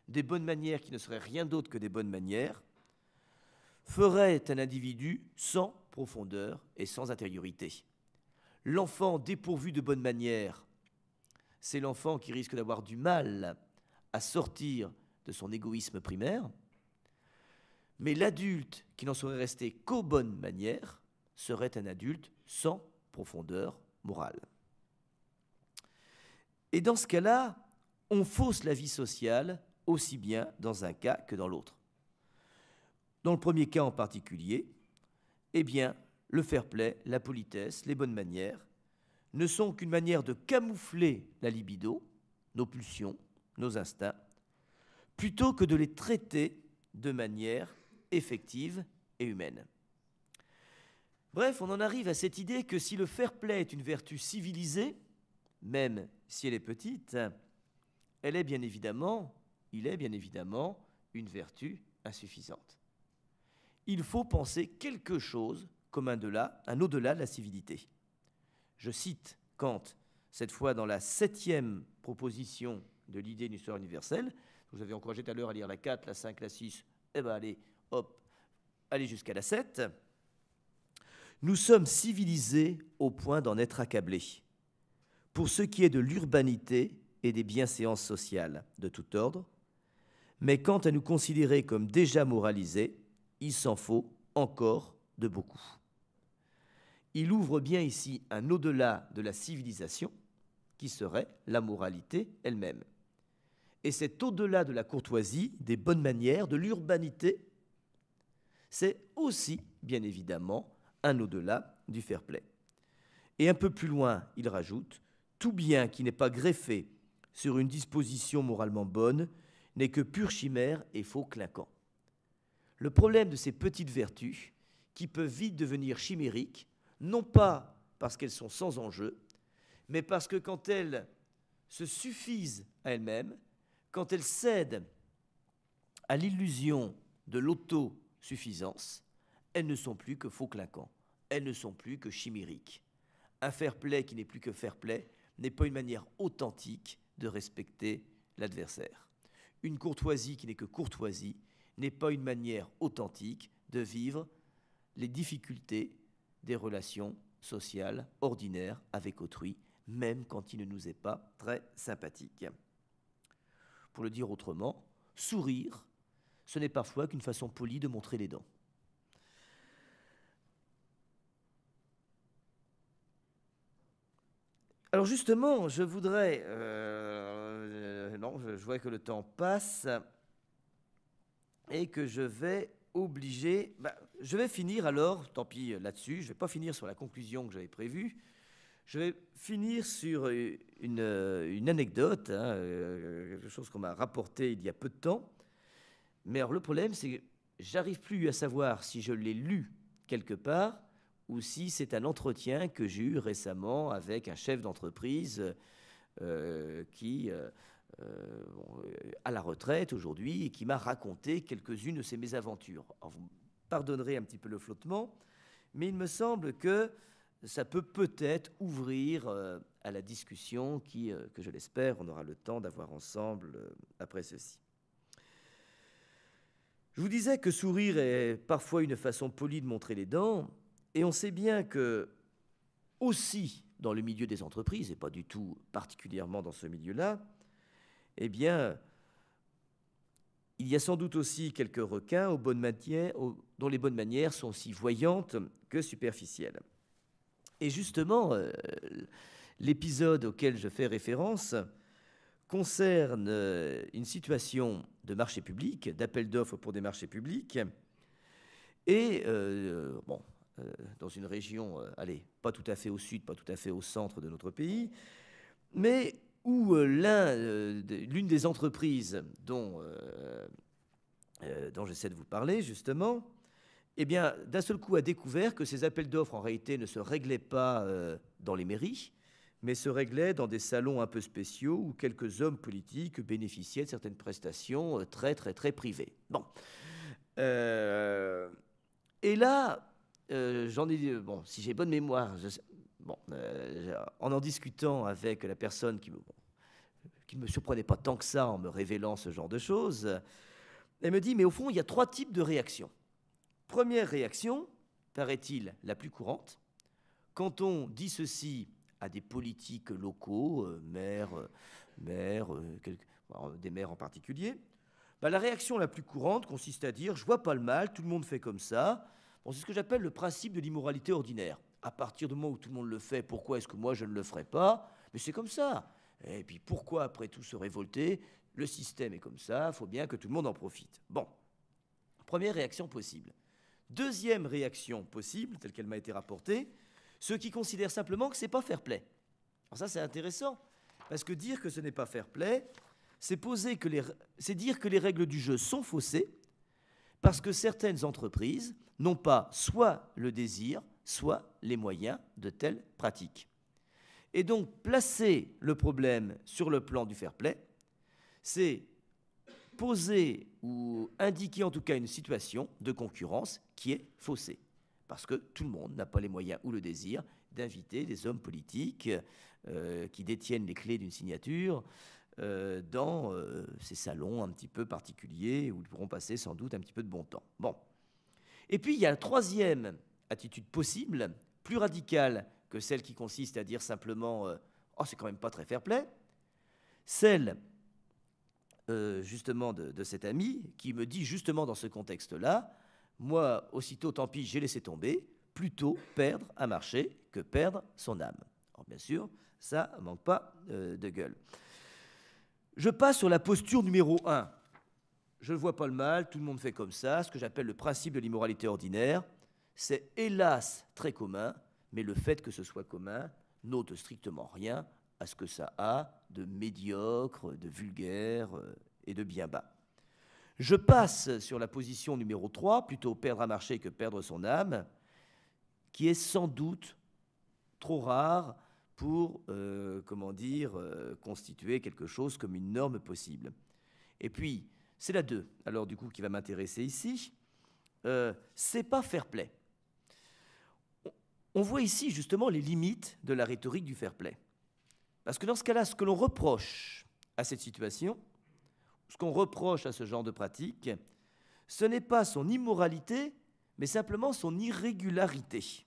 des bonnes manières qui ne seraient rien d'autre que des bonnes manières, ferait un individu sans profondeur et sans intériorité. L'enfant dépourvu de bonnes manières, c'est l'enfant qui risque d'avoir du mal à sortir de son égoïsme primaire, mais l'adulte qui n'en serait resté qu'aux bonnes manières serait un adulte sans profondeur morale. Et dans ce cas-là, on fausse la vie sociale aussi bien dans un cas que dans l'autre. Dans le premier cas en particulier, eh bien, le fair-play, la politesse, les bonnes manières ne sont qu'une manière de camoufler la libido, nos pulsions, nos instincts, plutôt que de les traiter de manière effective et humaine. Bref, on en arrive à cette idée que si le fair-play est une vertu civilisée, même si elle est petite, il est bien évidemment une vertu insuffisante. Il faut penser quelque chose comme un au-delà de la civilité. Je cite Kant, cette fois dans la 7e proposition de l'idée d'une histoire universelle. Je vous avais encouragé tout à l'heure à lire la 4, la 5, la 6. Eh bien, allez jusqu'à la 7. Nous sommes civilisés au point d'en être accablés. Pour ce qui est de l'urbanité et des bienséances sociales de tout ordre, mais quant à nous considérer comme déjà moralisés, il s'en faut encore de beaucoup. Il ouvre bien ici un au-delà de la civilisation, qui serait la moralité elle-même. Et cet au-delà de la courtoisie, des bonnes manières, de l'urbanité, c'est aussi, bien évidemment, un au-delà du fair-play. Et un peu plus loin, il rajoute « Tout bien qui n'est pas greffé sur une disposition moralement bonne n'est que pure chimère et faux clinquant. » Le problème de ces petites vertus, qui peuvent vite devenir chimériques, non pas parce qu'elles sont sans enjeu, mais parce que quand elles se suffisent à elles-mêmes, quand elles cèdent à l'illusion de l'autosuffisance, elles ne sont plus que faux clinquants, elles ne sont plus que chimériques. Un fair-play qui n'est plus que fair-play n'est pas une manière authentique de respecter l'adversaire. Une courtoisie qui n'est que courtoisie n'est pas une manière authentique de vivre les difficultés des relations sociales ordinaires avec autrui, même quand il ne nous est pas très sympathique. Pour le dire autrement, sourire, ce n'est parfois qu'une façon polie de montrer les dents. Alors justement, je voudrais... non, je vois que le temps passe et que je vais obliger... je vais finir alors, tant pis là-dessus, je ne vais pas finir sur la conclusion que j'avais prévue, je vais finir sur une anecdote, quelque chose qu'on m'a rapporté il y a peu de temps. Mais alors le problème, c'est que j'arrive plus à savoir si je l'ai lu quelque part ou si c'est un entretien que j'ai eu récemment avec un chef d'entreprise qui à la retraite aujourd'hui et qui m'a raconté quelques-unes de ses mésaventures. Alors vous me pardonnerez un petit peu le flottement, mais il me semble que ça peut peut-être ouvrir à la discussion que je l'espère, on aura le temps d'avoir ensemble après ceci. Je vous disais que sourire est parfois une façon polie de montrer les dents, et on sait bien que, aussi dans le milieu des entreprises, et pas du tout particulièrement dans ce milieu-là, eh bien, il y a sans doute aussi quelques requins dont les bonnes manières sont aussi voyantes que superficielles. Et justement, l'épisode auquel je fais référence concerne une situation de marché public, d'appel d'offres pour des marchés publics, et dans une région, pas tout à fait au sud, pas tout à fait au centre de notre pays, mais où l'une des entreprises dont j'essaie de vous parler, justement, eh bien, d'un seul coup a découvert que ces appels d'offres, en réalité, ne se réglaient pas dans les mairies, mais se réglaient dans des salons un peu spéciaux où quelques hommes politiques bénéficiaient de certaines prestations très, très, très privées. Bon. Et là, si j'ai bonne mémoire, en discutant avec la personne qui ne me surprenait pas tant que ça en me révélant ce genre de choses, elle me dit, mais au fond, il y a 3 types de réactions. Première réaction, paraît-il la plus courante, quand on dit ceci à des politiques locaux, des maires en particulier, la réaction la plus courante consiste à dire « je vois pas le mal, tout le monde fait comme ça ». Bon, c'est ce que j'appelle le principe de l'immoralité ordinaire. À partir du moment où tout le monde le fait, pourquoi est-ce que moi je ne le ferais pas? Mais c'est comme ça. Et puis pourquoi après tout se révolter? Le système est comme ça, il faut bien que tout le monde en profite. Bon, première réaction possible. Deuxième réaction possible, telle qu'elle m'a été rapportée, ceux qui considèrent simplement que ce n'est pas fair play. Alors ça, c'est intéressant, parce que dire que ce n'est pas fair play, c'est dire que les règles du jeu sont faussées, parce que certaines entreprises n'ont pas soit le désir, soit les moyens de telles pratiques. Et donc, placer le problème sur le plan du fair play, c'est poser ou indiquer en tout cas une situation de concurrence qui est faussée. Parce que tout le monde n'a pas les moyens ou le désir d'inviter des hommes politiques qui détiennent les clés d'une signature dans ces salons un petit peu particuliers où ils pourront passer sans doute un petit peu de bon temps. Bon. Et puis il y a la troisième attitude possible, plus radicale que celle qui consiste à dire simplement « oh, c'est quand même pas très fair-play », celle justement de cet ami qui me dit justement dans ce contexte-là, moi, aussitôt, tant pis, j'ai laissé tomber, plutôt perdre un marché que perdre son âme. Alors bien sûr, ça ne manque pas de gueule. Je passe sur la posture numéro 1. Je ne vois pas le mal, tout le monde fait comme ça, ce que j'appelle le principe de l'immoralité ordinaire. C'est hélas très commun, mais le fait que ce soit commun n'ôte strictement rien à ce que ça a de médiocre, de vulgaire et de bien bas. Je passe sur la position numéro 3, plutôt perdre un marché que perdre son âme, qui est sans doute trop rare pour, constituer quelque chose comme une norme possible. Et puis, c'est la 2, alors du coup, qui va m'intéresser ici. c'est pas fair play. On voit ici justement les limites de la rhétorique du fair play. Parce que dans ce cas-là, ce que l'on reproche à cette situation, ce qu'on reproche à ce genre de pratique, ce n'est pas son immoralité, mais simplement son irrégularité.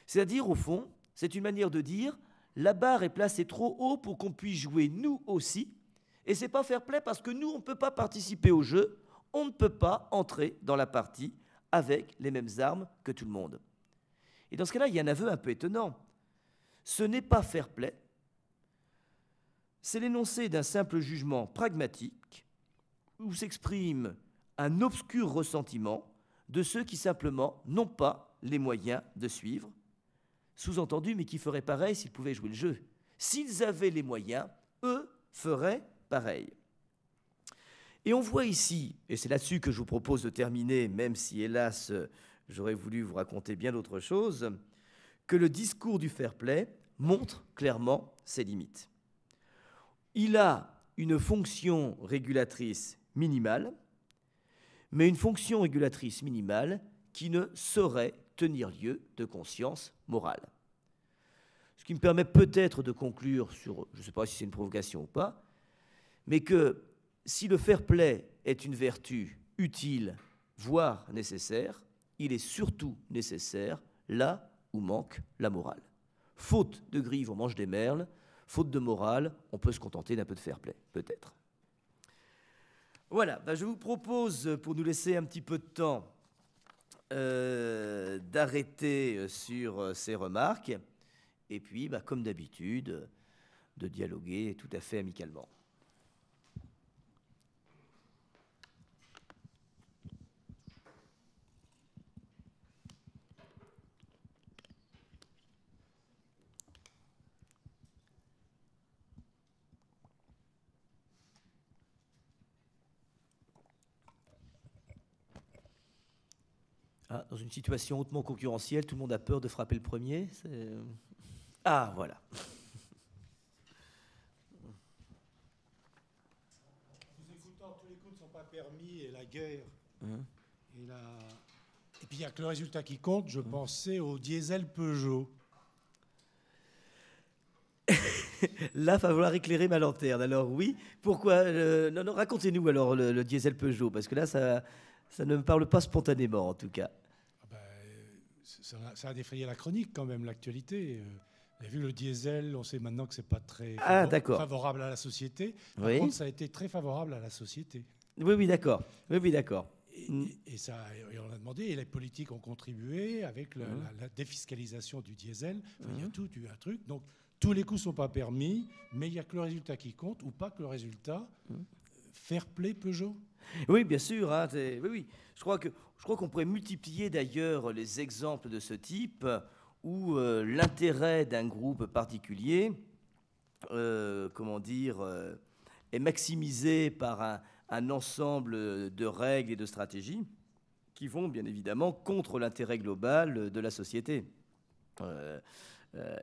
C'est-à-dire, au fond, c'est une manière de dire la barre est placée trop haut pour qu'on puisse jouer nous aussi, et c'est pas fair play parce que nous, on ne peut pas participer au jeu, on ne peut pas entrer dans la partie avec les mêmes armes que tout le monde. Et dans ce cas-là, il y a un aveu un peu étonnant. Ce n'est pas fair play, c'est l'énoncé d'un simple jugement pragmatique où s'exprime un obscur ressentiment de ceux qui simplement n'ont pas les moyens de suivre, sous-entendu, mais qui feraient pareil s'ils pouvaient jouer le jeu. S'ils avaient les moyens, eux feraient pareil. Et on voit ici, et c'est là-dessus que je vous propose de terminer, même si, hélas, j'aurais voulu vous raconter bien d'autres choses, que le discours du fair play montre clairement ses limites. Il a une fonction régulatrice minimale, mais une fonction régulatrice minimale qui ne saurait tenir lieu de conscience morale. Ce qui me permet peut-être de conclure sur, je ne sais pas si c'est une provocation ou pas, mais que si le fair play est une vertu utile, voire nécessaire, il est surtout nécessaire là où manque la morale. Faute de grive, on mange des merles. Faute de morale, on peut se contenter d'un peu de fair play, peut-être. Voilà, je vous propose, pour nous laisser un petit peu de temps, d'arrêter sur ces remarques, et puis, comme d'habitude, de dialoguer tout à fait amicalement. Dans une situation hautement concurrentielle, tout le monde a peur de frapper le premier. Ah, voilà. Vous écoutant, tous les coups ne sont pas permis, et la guerre. Et puis il n'y a que le résultat qui compte. Je pensais au diesel Peugeot. Là, il va falloir éclairer ma lanterne. Alors oui, pourquoi non, racontez-nous alors le diesel Peugeot, parce que là, ça ne me parle pas spontanément, en tout cas. Ça a défrayé la chronique, quand même, l'actualité. Vous avez vu le diesel, on sait maintenant que ce n'est pas très favorable à la société. Par contre, ça a été très favorable à la société. Oui, d'accord. Et on a demandé, et les politiques ont contribué avec la défiscalisation du diesel. Enfin, il y a tout eu un truc. Donc, tous les coups ne sont pas permis, mais il n'y a que le résultat qui compte, ou pas que le résultat. Fair play Peugeot. Oui, bien sûr. Oui. Je crois qu'on pourrait multiplier d'ailleurs les exemples de ce type où l'intérêt d'un groupe particulier, est maximisé par un ensemble de règles et de stratégies qui vont bien évidemment contre l'intérêt global de la société.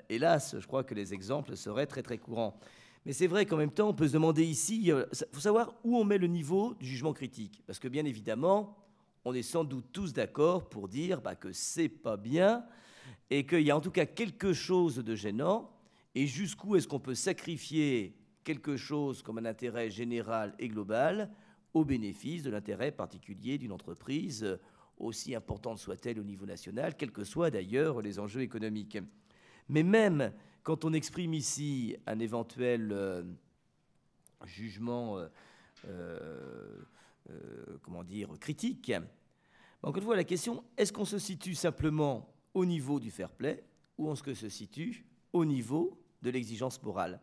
Hélas, je crois que les exemples seraient très très courants. Mais c'est vrai qu'en même temps, on peut se demander ici, il faut savoir où on met le niveau du jugement critique. Parce que bien évidemment, on est sans doute tous d'accord pour dire que c'est pas bien et qu'il y a en tout cas quelque chose de gênant. Et jusqu'où est-ce qu'on peut sacrifier quelque chose comme un intérêt général et global au bénéfice de l'intérêt particulier d'une entreprise, aussi importante soit-elle au niveau national, quels que soient d'ailleurs les enjeux économiques. Mais même quand on exprime ici un éventuel jugement, critique, encore une fois, la question, est-ce qu'on se situe simplement au niveau du fair play ou est-ce qu'on se situe au niveau de l'exigence morale?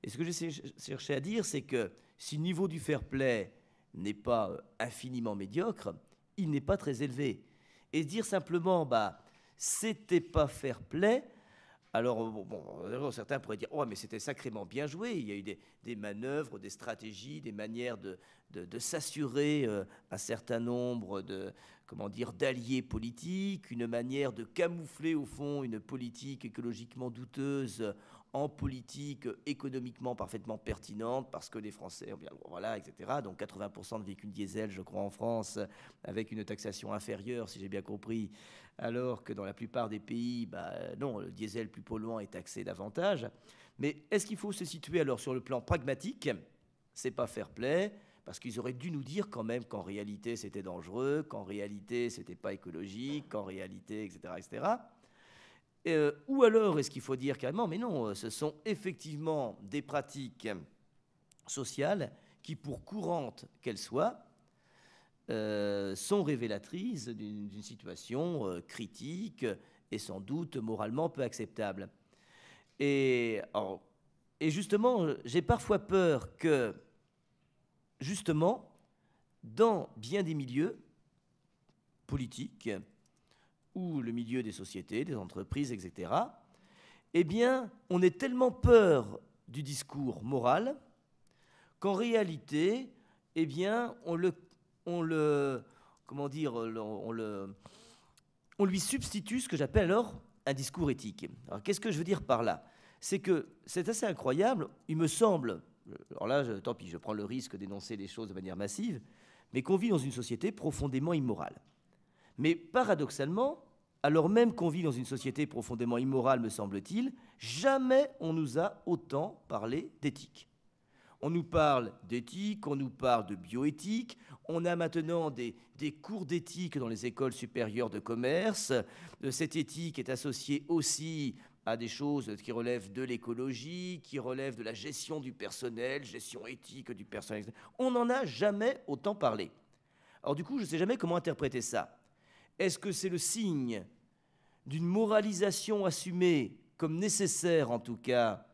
Et ce que j'ai cherché à dire, c'est que si le niveau du fair play n'est pas infiniment médiocre, il n'est pas très élevé. Et dire simplement, c'était pas fair play, alors, certains pourraient dire « Oh, mais c'était sacrément bien joué, il y a eu des manœuvres, des stratégies, des manières de s'assurer un certain nombre d'alliés politiques, une manière de camoufler, au fond, une politique écologiquement douteuse en politique économiquement parfaitement pertinente, parce que les Français ont bien le droit, voilà, etc. Donc 80% de véhicules diesel, je crois, en France, avec une taxation inférieure, si j'ai bien compris, alors que dans la plupart des pays, non, le diesel plus polluant est taxé davantage. Mais est-ce qu'il faut se situer alors sur le plan pragmatique? C'est pas fair play, parce qu'ils auraient dû nous dire quand même qu'en réalité c'était dangereux, qu'en réalité c'était pas écologique, qu'en réalité, etc., etc. Ou alors est-ce qu'il faut dire carrément, mais non, ce sont effectivement des pratiques sociales qui, pour courantes qu'elles soient, sont révélatrices d'une situation critique et sans doute moralement peu acceptable. Et justement, j'ai parfois peur que, justement, dans bien des milieux politiques, ou le milieu des sociétés, des entreprises, etc., eh bien, on est tellement peur du discours moral qu'en réalité, eh bien, on lui substitue ce que j'appelle alors un discours éthique. Alors, qu'est-ce que je veux dire par là? C'est que c'est assez incroyable, il me semble, alors là, tant pis, je prends le risque d'énoncer les choses de manière massive, mais qu'on vit dans une société profondément immorale. Mais paradoxalement, alors même qu'on vit dans une société profondément immorale, me semble-t-il, jamais on nous a autant parlé d'éthique. On nous parle d'éthique, on nous parle de bioéthique, on a maintenant des cours d'éthique dans les écoles supérieures de commerce. Cette éthique est associée aussi à des choses qui relèvent de l'écologie, qui relèvent de la gestion du personnel, gestion éthique du personnel. On n'en a jamais autant parlé. Alors du coup, je ne sais jamais comment interpréter ça. Est-ce que c'est le signe d'une moralisation assumée comme nécessaire, en tout cas,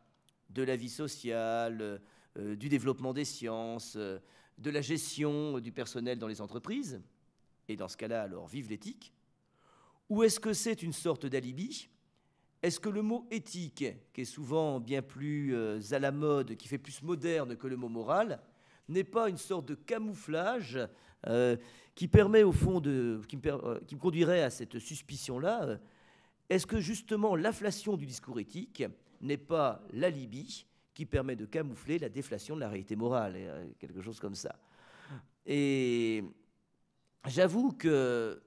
de la vie sociale, du développement des sciences, de la gestion du personnel dans les entreprises? Et dans ce cas-là, alors, vive l'éthique. Ou est-ce que c'est une sorte d'alibi? Est-ce que le mot éthique, qui est souvent bien plus à la mode, qui fait plus moderne que le mot moral, n'est pas une sorte de camouflage qui permet au fond qui me conduirait à cette suspicion-là? Est-ce que justement l'inflation du discours éthique n'est pas l'alibi qui permet de camoufler la déflation de la réalité morale, quelque chose comme ça? Et j'avoue que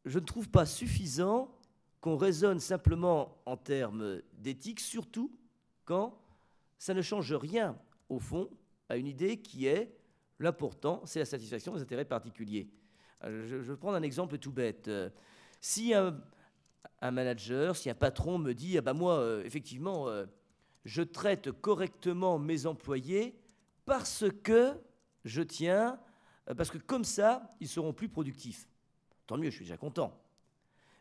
je ne trouve pas suffisant qu'on raisonne simplement en termes d'éthique, surtout quand ça ne change rien, au fond, à une idée qui est l'important, c'est la satisfaction des intérêts particuliers. Je vais prendre un exemple tout bête. Si un manager, si un patron me dit « Ah ben moi, effectivement, je traite correctement mes employés parce que je tiens, parce que comme ça, ils seront plus productifs. » Tant mieux, je suis déjà content.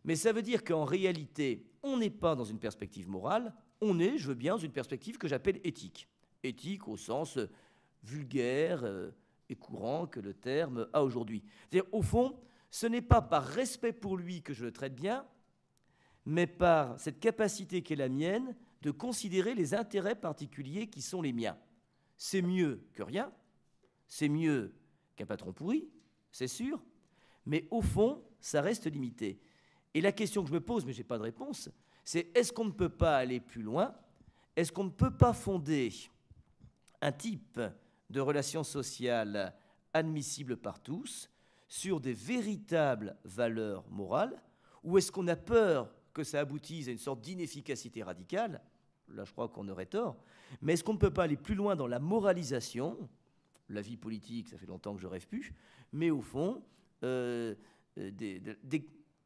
Mais ça veut dire qu'en réalité, on n'est pas dans une perspective morale, on est, je veux bien, dans une perspective que j'appelle éthique. Éthique au sens vulgaire et courant que le terme a aujourd'hui. C'est-à-dire, au fond, ce n'est pas par respect pour lui que je le traite bien, mais par cette capacité qui est la mienne de considérer les intérêts particuliers qui sont les miens. C'est mieux que rien, c'est mieux qu'un patron pourri, c'est sûr, mais au fond, ça reste limité. Et la question que je me pose, mais je n'ai pas de réponse, c'est est-ce qu'on ne peut pas aller plus loin? Est-ce qu'on ne peut pas fonder un type de relations sociales admissibles par tous sur des véritables valeurs morales? Ou est-ce qu'on a peur que ça aboutisse à une sorte d'inefficacité radicale? Là, je crois qu'on aurait tort. Mais est-ce qu'on ne peut pas aller plus loin dans la moralisation? La vie politique, ça fait longtemps que je rêve plus, mais au fond,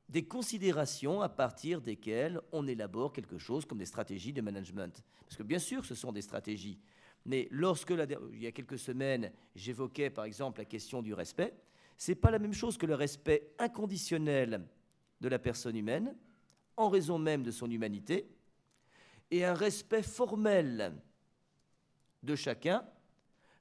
des considérations à partir desquelles on élabore quelque chose comme des stratégies de management. Parce que bien sûr, ce sont des stratégies. Mais lorsque, il y a quelques semaines, j'évoquais par exemple la question du respect, ce n'est pas la même chose que le respect inconditionnel de la personne humaine, en raison même de son humanité, et un respect formel de chacun,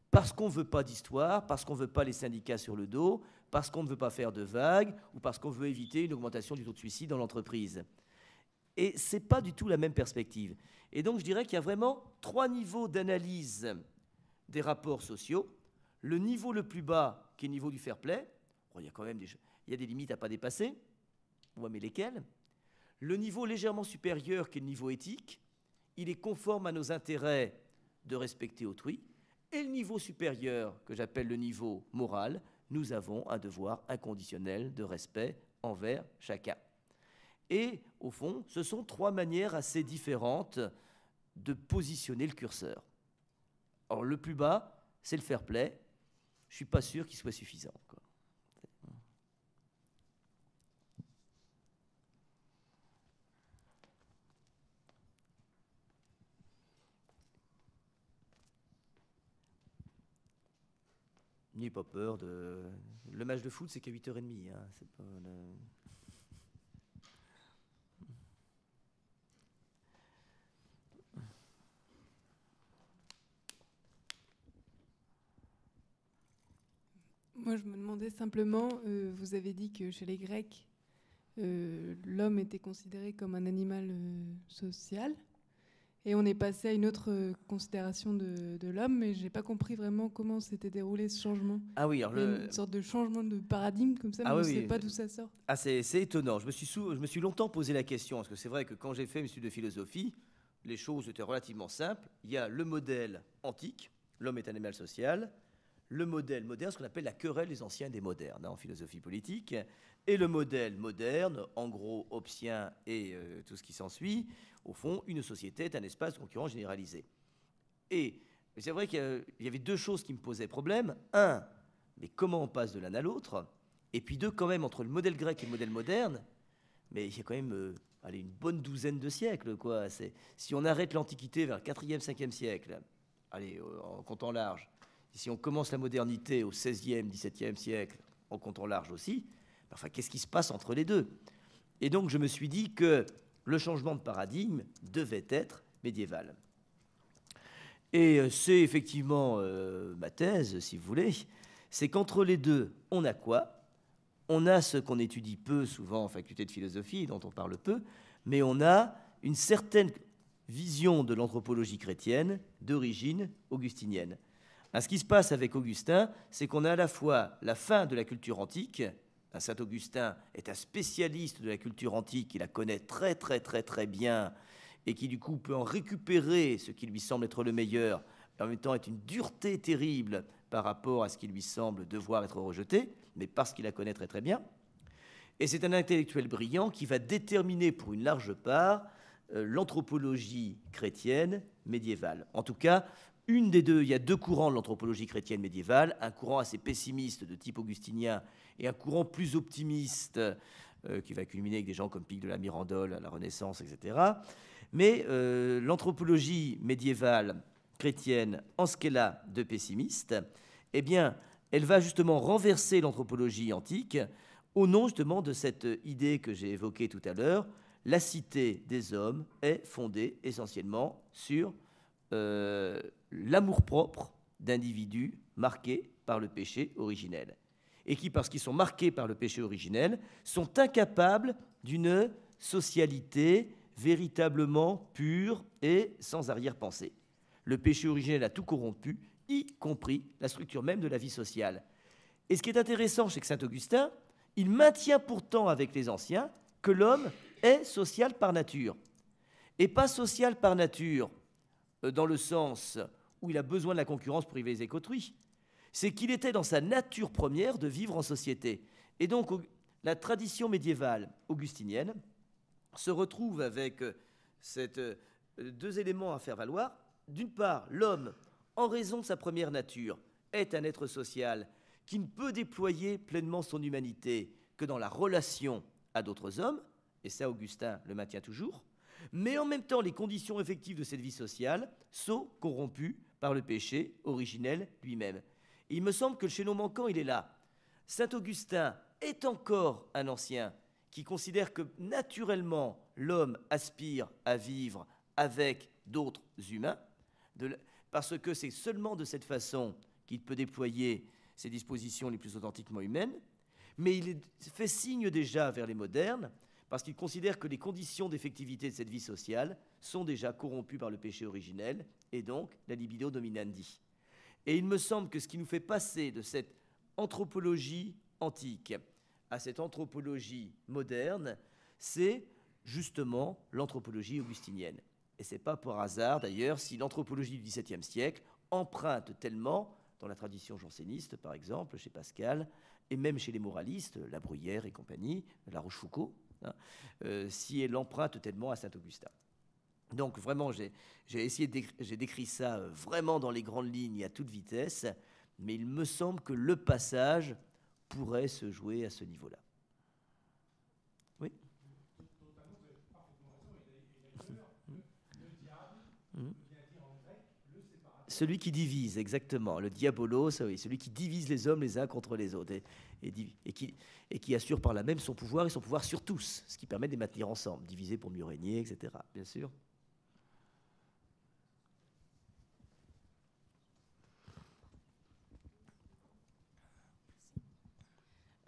parce qu'on ne veut pas d'histoire, parce qu'on ne veut pas les syndicats sur le dos, parce qu'on ne veut pas faire de vagues, ou parce qu'on veut éviter une augmentation du taux de suicide dans l'entreprise. Et ce n'est pas du tout la même perspective. Et donc je dirais qu'il y a vraiment 3 niveaux d'analyse des rapports sociaux. Le niveau le plus bas, qui est le niveau du fair play, il y a quand même il y a des limites à ne pas dépasser, mais lesquelles? Le niveau légèrement supérieur, qui est le niveau éthique, il est conforme à nos intérêts de respecter autrui. Et le niveau supérieur, que j'appelle le niveau moral, nous avons un devoir inconditionnel de respect envers chacun. Et au fond, ce sont trois manières assez différentes de positionner le curseur. Alors le plus bas, c'est le fair play. Je ne suis pas sûr qu'il soit suffisant, quoi. N'ayez pas peur de... Le match de foot, c'est qu'à 8h30. Hein. C'est pas le... Moi, je me demandais simplement, vous avez dit que chez les Grecs, l'homme était considéré comme un animal social. Et on est passé à une autre considération de l'homme, mais je n'ai pas compris vraiment comment s'était déroulé ce changement. Ah oui, alors une sorte de changement de paradigme comme ça, mais je ne sais pas d'où ça sort. Ah, c'est étonnant. Je me suis longtemps posé la question, parce que c'est vrai que quand j'ai fait mes études de philosophie, les choses étaient relativement simples. Il y a le modèle antique, l'homme est un animal social, le modèle moderne, ce qu'on appelle la querelle des anciens et des modernes, hein, en philosophie politique, et le modèle moderne, en gros hobbesien et tout ce qui s'ensuit. Au fond, une société est un espace de concurrence généralisé. Et c'est vrai qu'il y avait deux choses qui me posaient problème. Un, mais comment on passe de l'un à l'autre? Et puis deux, quand même, entre le modèle grec et le modèle moderne, mais il y a quand même une bonne douzaine de siècles, quoi. Si on arrête l'Antiquité vers le 4e, 5e siècle, en comptant large, si on commence la modernité au 16e, 17e siècle, en comptant large aussi, enfin, qu'est-ce qui se passe entre les deux? Et donc, je me suis dit que le changement de paradigme devait être médiéval. Et c'est effectivement ma thèse, si vous voulez, c'est qu'entre les deux, on a quoi? On a ce qu'on étudie peu souvent en faculté de philosophie, dont on parle peu, mais on a une certaine vision de l'anthropologie chrétienne d'origine augustinienne. Ce qui se passe avec Augustin, c'est qu'on a à la fois la fin de la culture antique. Saint Augustin est un spécialiste de la culture antique, il la connaît très très très très bien, et qui du coup peut en récupérer ce qui lui semble être le meilleur, et en même temps est une dureté terrible par rapport à ce qui lui semble devoir être rejeté, mais parce qu'il la connaît très très bien. Et c'est un intellectuel brillant qui va déterminer pour une large part l'anthropologie chrétienne médiévale. En tout cas, une des deux, il y a deux courants de l'anthropologie chrétienne médiévale, un courant assez pessimiste de type augustinien et un courant plus optimiste qui va culminer avec des gens comme Pic de la Mirandole à la Renaissance, etc. Mais l'anthropologie médiévale chrétienne, en ce qu'elle a de pessimiste, eh bien, elle va justement renverser l'anthropologie antique au nom justement de cette idée que j'ai évoquée tout à l'heure. La cité des hommes est fondée essentiellement sur l'amour-propre d'individus marqués par le péché originel, et qui, parce qu'ils sont marqués par le péché originel, sont incapables d'une socialité véritablement pure et sans arrière-pensée. Le péché originel a tout corrompu, y compris la structure même de la vie sociale. Et ce qui est intéressant chez Saint Augustin, il maintient pourtant avec les anciens que l'homme est social par nature, et pas social par nature dans le sens où il a besoin de la concurrence pour rivaliser avec autrui. C'est qu'il était dans sa nature première de vivre en société. Et donc, la tradition médiévale augustinienne se retrouve avec deux éléments à faire valoir. D'une part, l'homme, en raison de sa première nature, est un être social qui ne peut déployer pleinement son humanité que dans la relation à d'autres hommes, et ça, Augustin le maintient toujours. Mais en même temps, les conditions effectives de cette vie sociale sont corrompues par le péché originel lui-même. Et il me semble que le chaînon manquant, il est là. Saint Augustin est encore un ancien qui considère que naturellement l'homme aspire à vivre avec d'autres humains, parce que c'est seulement de cette façon qu'il peut déployer ses dispositions les plus authentiquement humaines, mais il fait signe déjà vers les modernes, parce qu'il considère que les conditions d'effectivité de cette vie sociale sont déjà corrompues par le péché originel, et donc la libido dominandi. Et il me semble que ce qui nous fait passer de cette anthropologie antique à cette anthropologie moderne, c'est justement l'anthropologie augustinienne. Et ce n'est pas par hasard, d'ailleurs, si l'anthropologie du XVIIe siècle emprunte tellement, dans la tradition janséniste, par exemple, chez Pascal, et même chez les moralistes, La Bruyère et compagnie, La Rochefoucauld, hein, si elle emprunte tellement à Saint-Augustin. Donc vraiment, j'ai décrit ça vraiment dans les grandes lignes à toute vitesse, mais il me semble que le passage pourrait se jouer à ce niveau-là. Oui. Celui qui divise, exactement. Le diabolos, oui, celui qui divise les hommes les uns contre les autres et qui assure par là même son pouvoir et son pouvoir sur tous, ce qui permet de les maintenir ensemble, diviser pour mieux régner, etc. Bien sûr.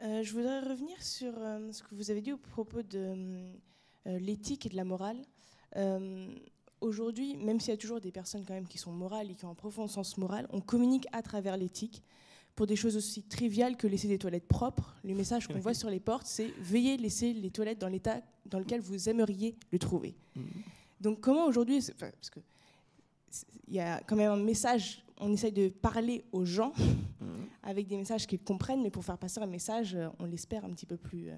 Je voudrais revenir sur ce que vous avez dit au propos de l'éthique et de la morale. Aujourd'hui, même s'il y a toujours des personnes quand même qui sont morales et qui ont un profond sens moral, on communique à travers l'éthique pour des choses aussi triviales que laisser des toilettes propres. Le message qu'on voit sur les portes, c'est « Veuillez laisser les toilettes dans l'état dans lequel vous aimeriez le trouver ». Donc comment aujourd'hui, parce que il y a quand même un message, on essaye de parler aux gens avec des messages qu'ils comprennent, mais pour faire passer un message, on l'espère, un petit peu plus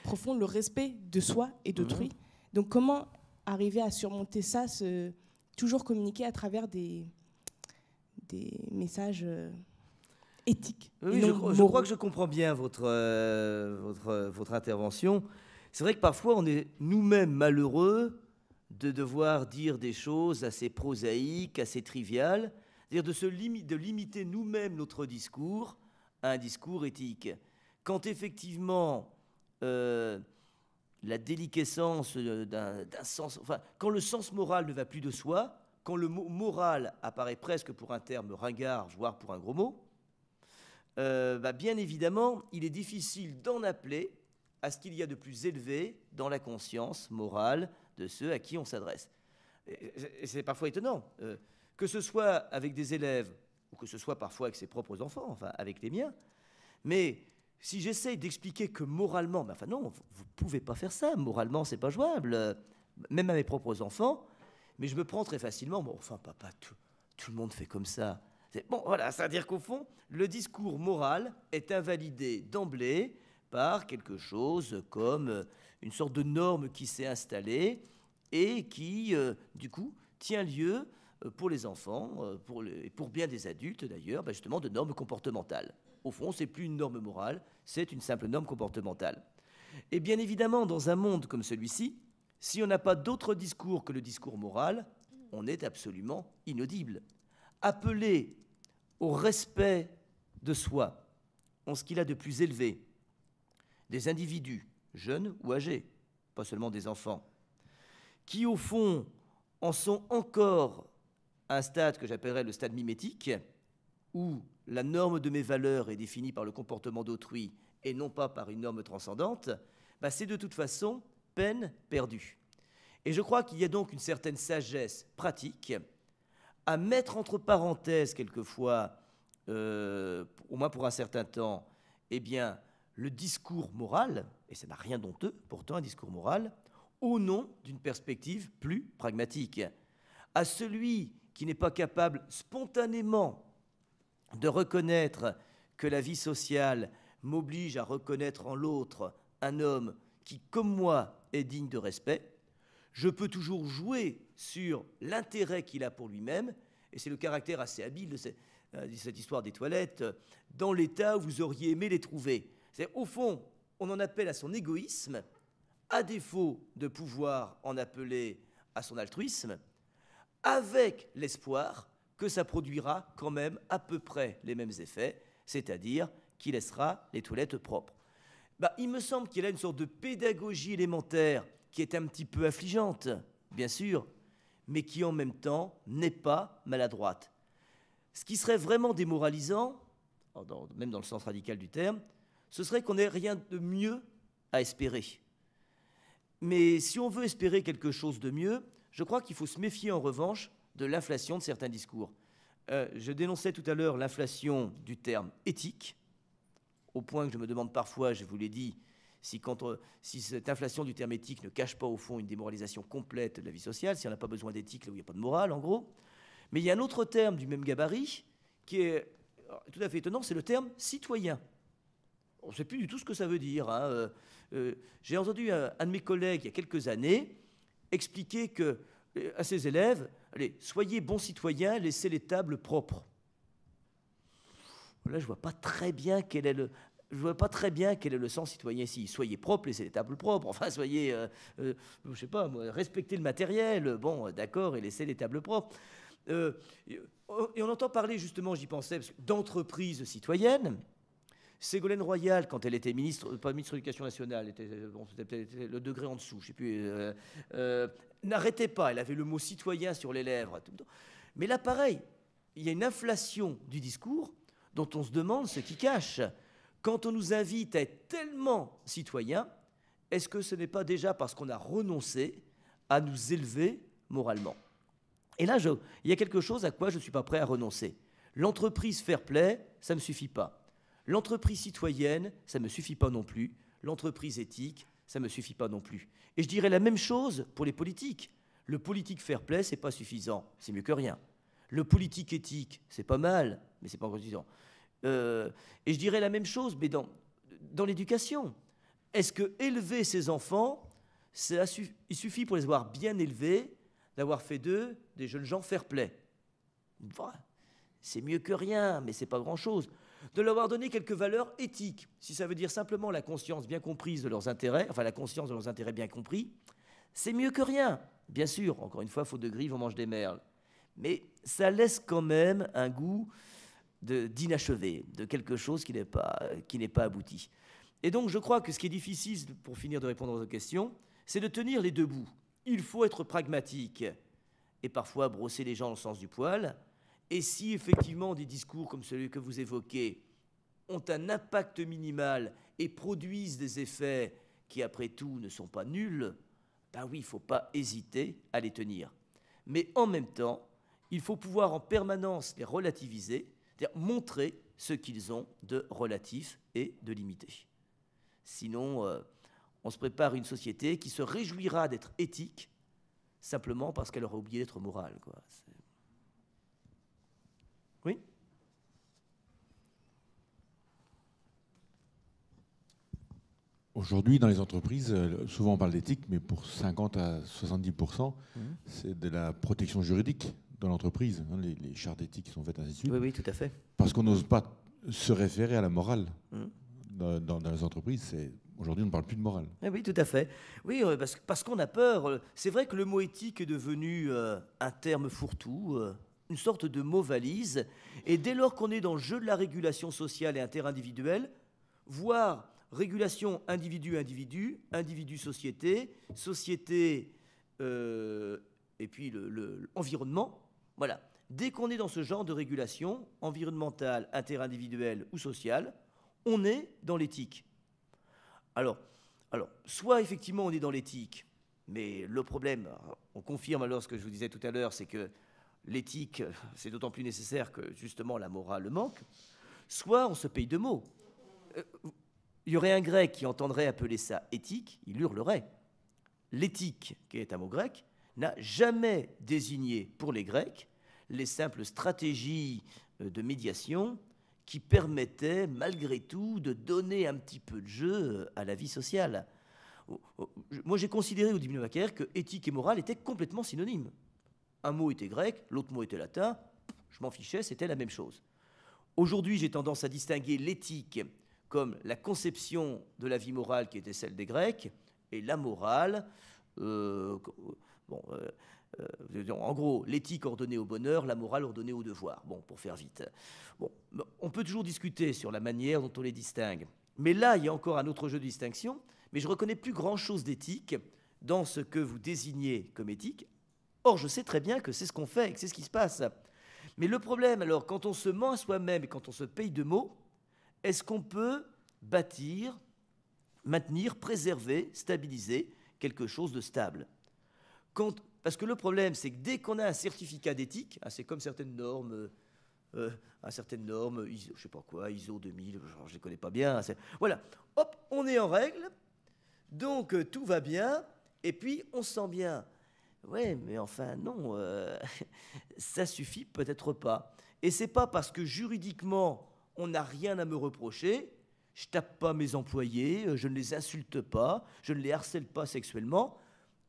profond, le respect de soi et d'autrui. Donc comment arriver à surmonter ça, toujours communiquer à travers des messages éthiques. Oui, je crois que je comprends bien votre intervention. C'est vrai que parfois on est nous-mêmes malheureux de devoir dire des choses assez prosaïques, assez triviales, c'est-à-dire de limiter nous-mêmes notre discours à un discours éthique. Quand effectivement la déliquescence d'un sens, enfin, quand le sens moral ne va plus de soi, quand le mot moral apparaît presque pour un terme ringard, voire pour un gros mot, bien évidemment, il est difficile d'en appeler à ce qu'il y a de plus élevé dans la conscience morale de ceux à qui on s'adresse. Et c'est parfois étonnant, que ce soit avec des élèves, ou que ce soit parfois avec ses propres enfants, enfin avec les miens, mais si j'essaye d'expliquer que moralement, non, vous ne pouvez pas faire ça, moralement c'est pas jouable, même à mes propres enfants, mais je me prends très facilement, papa, tout le monde fait comme ça. Bon, voilà, c'est-à-dire qu'au fond, le discours moral est invalidé d'emblée par quelque chose comme une sorte de norme qui s'est installée et qui, du coup, tient lieu pour les enfants, et pour bien des adultes d'ailleurs, justement de normes comportementales. Au fond, ce n'est plus une norme morale, c'est une simple norme comportementale. Et bien évidemment, dans un monde comme celui-ci, si on n'a pas d'autre discours que le discours moral, on est absolument inaudible. Appeler au respect de soi, en ce qu'il a de plus élevé, des individus, jeunes ou âgés, pas seulement des enfants, qui au fond en sont encore à un stade que j'appellerais le stade mimétique, où la norme de mes valeurs est définie par le comportement d'autrui et non pas par une norme transcendante, c'est de toute façon peine perdue. Et je crois qu'il y a donc une certaine sagesse pratique à mettre entre parenthèses quelquefois, au moins pour un certain temps, le discours moral, et ça n'a rien d'honteux, pourtant un discours moral, au nom d'une perspective plus pragmatique. À celui qui n'est pas capable spontanément de reconnaître que la vie sociale m'oblige à reconnaître en l'autre un homme qui, comme moi, est digne de respect, je peux toujours jouer sur l'intérêt qu'il a pour lui-même, et c'est le caractère assez habile de cette histoire des toilettes, dans l'état où vous auriez aimé les trouver. Au fond, on en appelle à son égoïsme, à défaut de pouvoir en appeler à son altruisme, avec l'espoir que ça produira quand même à peu près les mêmes effets, c'est-à-dire qu'il laissera les toilettes propres. Il me semble qu'il y a une sorte de pédagogie élémentaire qui est un petit peu affligeante, bien sûr, mais qui en même temps n'est pas maladroite. Ce qui serait vraiment démoralisant, même dans le sens radical du terme, ce serait qu'on n'ait rien de mieux à espérer. Mais si on veut espérer quelque chose de mieux, je crois qu'il faut se méfier en revanche de l'inflation de certains discours. Je dénonçais tout à l'heure l'inflation du terme éthique, au point que je me demande parfois, je vous l'ai dit, si cette inflation du terme éthique ne cache pas au fond une démoralisation complète de la vie sociale, si on n'a pas besoin d'éthique là où il n'y a pas de morale, en gros. Mais il y a un autre terme du même gabarit qui est tout à fait étonnant, c'est le terme citoyen. On ne sait plus du tout ce que ça veut dire. Hein. J'ai entendu un de mes collègues il y a quelques années expliquer à ses élèves, allez, soyez bons citoyens, laissez les tables propres. Là, je ne vois pas très bien quel est le sens citoyen ici. Soyez propres, laissez les tables propres. Enfin, soyez, je ne sais pas, respectez le matériel. Bon, d'accord, et laissez les tables propres. Et on entend parler, justement, j'y pensais, d'entreprises citoyennes. Ségolène Royal, quand elle était pas ministre de l'Éducation nationale, c'était peut-être le degré en dessous, je ne sais plus, n'arrêtait pas, elle avait le mot citoyen sur les lèvres. Mais là, pareil, il y a une inflation du discours dont on se demande ce qui cache. Quand on nous invite à être tellement citoyens, est-ce que ce n'est pas déjà parce qu'on a renoncé à nous élever moralement? Et là, il y a quelque chose à quoi je ne suis pas prêt à renoncer. L'entreprise fair play, ça ne me suffit pas. L'entreprise citoyenne, ça ne me suffit pas non plus. L'entreprise éthique, ça ne me suffit pas non plus. Et je dirais la même chose pour les politiques. Le politique fair play, ce n'est pas suffisant. C'est mieux que rien. Le politique éthique, c'est pas mal, mais ce n'est pas encore suffisant. Et je dirais la même chose, mais dans l'éducation. Est-ce que élever ses enfants, il suffit pour les avoir bien élevés, d'avoir fait d'eux des jeunes gens fair play? C'est mieux que rien, mais ce n'est pas grand-chose. De leur avoir donné quelques valeurs éthiques, si ça veut dire simplement la conscience bien comprise de leurs intérêts, enfin la conscience de leurs intérêts bien compris, c'est mieux que rien. Bien sûr, encore une fois, faute de grive, on mange des merles. Mais ça laisse quand même un goût d'inachevé, de quelque chose qui n'est pas abouti. Et donc, je crois que ce qui est difficile, pour finir de répondre à votre question, c'est de tenir les deux bouts. Il faut être pragmatique et parfois brosser les gens dans le sens du poil. Et si effectivement des discours comme celui que vous évoquez ont un impact minimal et produisent des effets qui, après tout, ne sont pas nuls, ben oui, il ne faut pas hésiter à les tenir. Mais en même temps, il faut pouvoir en permanence les relativiser, c'est-à-dire montrer ce qu'ils ont de relatif et de limité. Sinon, on se prépare une société qui se réjouira d'être éthique simplement parce qu'elle aura oublié d'être morale, quoi. Oui ? Aujourd'hui, dans les entreprises, souvent on parle d'éthique, mais pour 50 à 70%, c'est de la protection juridique dans l'entreprise. Les chartes d'éthique sont faites ainsi de suite. Oui, oui, tout à fait. Parce qu'on n'ose pas se référer à la morale. Dans les entreprises, aujourd'hui, on ne parle plus de morale. Oui, tout à fait. Oui, parce qu'on a peur. C'est vrai que le mot éthique est devenu un terme fourre-tout, une sorte de mot valise. Et dès lors qu'on est dans le jeu de la régulation sociale et interindividuelle, voire régulation individu-individu, individu-société, société et puis l'environnement, voilà. Dès qu'on est dans ce genre de régulation environnementale, interindividuelle ou sociale, on est dans l'éthique. Alors, soit effectivement on est dans l'éthique, mais le problème, on confirme alors ce que je vous disais tout à l'heure, c'est que l'éthique, c'est d'autant plus nécessaire que justement la morale manque, soit on se paye de mots. Il y aurait un grec qui entendrait appeler ça éthique, il hurlerait. L'éthique, qui est un mot grec, n'a jamais désigné pour les Grecs les simples stratégies de médiation qui permettaient malgré tout de donner un petit peu de jeu à la vie sociale. Moi j'ai considéré au début de ma carrière que éthique et morale étaient complètement synonymes. Un mot était grec, l'autre mot était latin, je m'en fichais, c'était la même chose. Aujourd'hui j'ai tendance à distinguer l'éthique comme la conception de la vie morale qui était celle des Grecs, et la morale, en gros, l'éthique ordonnée au bonheur, la morale ordonnée au devoir, bon, pour faire vite. Bon, on peut toujours discuter sur la manière dont on les distingue, mais là, il y a encore un autre jeu de distinction, mais je ne reconnais plus grand-chose d'éthique dans ce que vous désignez comme éthique. Or, je sais très bien que c'est ce qu'on fait et que c'est ce qui se passe. Mais le problème, alors, quand on se ment à soi-même et quand on se paye de mots, est-ce qu'on peut bâtir, maintenir, préserver, stabiliser quelque chose de stable? Parce que le problème, c'est que dès qu'on a un certificat d'éthique, c'est comme certaines normes, je ne sais pas quoi, ISO 2000, je ne les connais pas bien. Voilà, hop, on est en règle, Donc, tout va bien, et puis on se sent bien. Ouais, mais enfin, non, ça suffit peut-être pas. Et c'est pas parce que juridiquement, on n'a rien à me reprocher, je tape pas mes employés, je ne les insulte pas, je ne les harcèle pas sexuellement.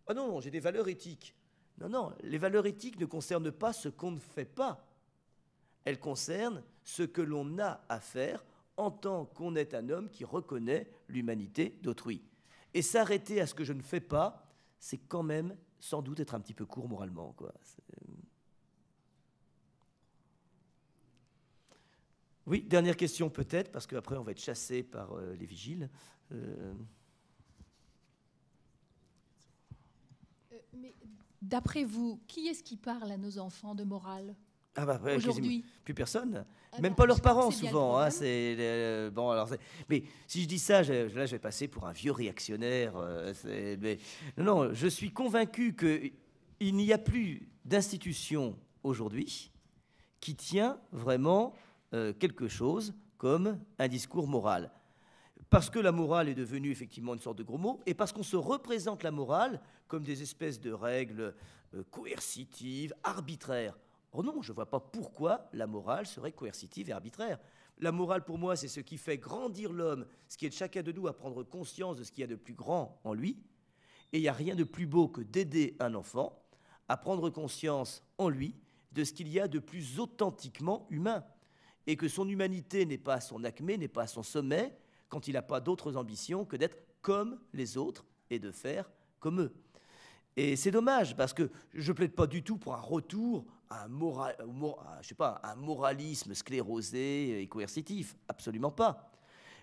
Ah non, non, j'ai des valeurs éthiques. Non, non, les valeurs éthiques ne concernent pas ce qu'on ne fait pas. Elles concernent ce que l'on a à faire en tant qu'on est un homme qui reconnaît l'humanité d'autrui. Et s'arrêter à ce que je ne fais pas, c'est quand même sans doute être un petit peu court moralement, quoi. Oui, dernière question peut-être, parce qu'après on va être chassé par les vigiles. Mais d'après vous, qui est-ce qui parle à nos enfants de morale Ah bah, aujourd'hui? Plus personne. Ah Même bah, pas leurs je crois que parents c'est bien souvent. le Hein, problème. bon, alors, mais si je dis ça, là je vais passer pour un vieux réactionnaire. Mais, non, je suis convaincu qu'il n'y a plus d'institution aujourd'hui qui tient vraiment quelque chose comme un discours moral. Parce que la morale est devenue effectivement une sorte de gros mot, et parce qu'on se représente la morale comme des espèces de règles coercitives, arbitraires. Oh non, je ne vois pas pourquoi la morale serait coercitive et arbitraire. La morale, pour moi, c'est ce qui fait grandir l'homme, ce qui est de chacun de nous à prendre conscience de ce qu'il y a de plus grand en lui. Et il n'y a rien de plus beau que d'aider un enfant à prendre conscience en lui de ce qu'il y a de plus authentiquement humain. Et que son humanité n'est pas à son acmé, n'est pas à son sommet, quand il n'a pas d'autres ambitions que d'être comme les autres et de faire comme eux. Et c'est dommage, parce que je ne plaide pas du tout pour un retour à un moralisme sclérosé et coercitif. Absolument pas.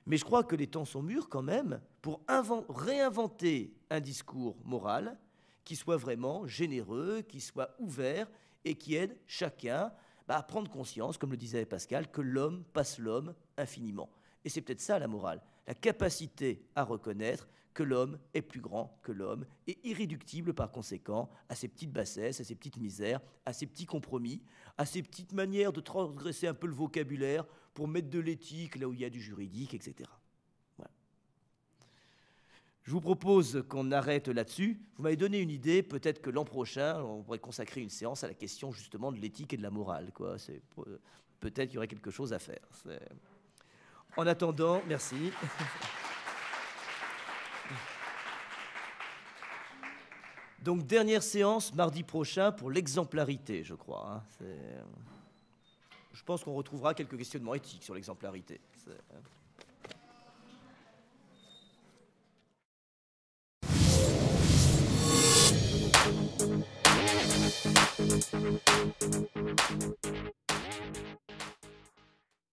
Mais je crois que les temps sont mûrs quand même pour réinventer un discours moral qui soit vraiment généreux, qui soit ouvert et qui aide chacun à prendre conscience, comme le disait Pascal, que l'homme passe l'homme infiniment. Et c'est peut-être ça la morale, la capacité à reconnaître que l'homme est plus grand que l'homme et irréductible par conséquent à ses petites bassesses, à ses petites misères, à ses petits compromis, à ses petites manières de transgresser un peu le vocabulaire pour mettre de l'éthique là où il y a du juridique, etc. Voilà. Je vous propose qu'on arrête là-dessus. Vous m'avez donné une idée, peut-être que l'an prochain, on pourrait consacrer une séance à la question justement de l'éthique et de la morale, quoi. Peut-être qu'il y aurait quelque chose à faire. En attendant, merci. Donc, dernière séance mardi prochain pour l'exemplarité, je crois. Hein. Je pense qu'on retrouvera quelques questionnements éthiques sur l'exemplarité.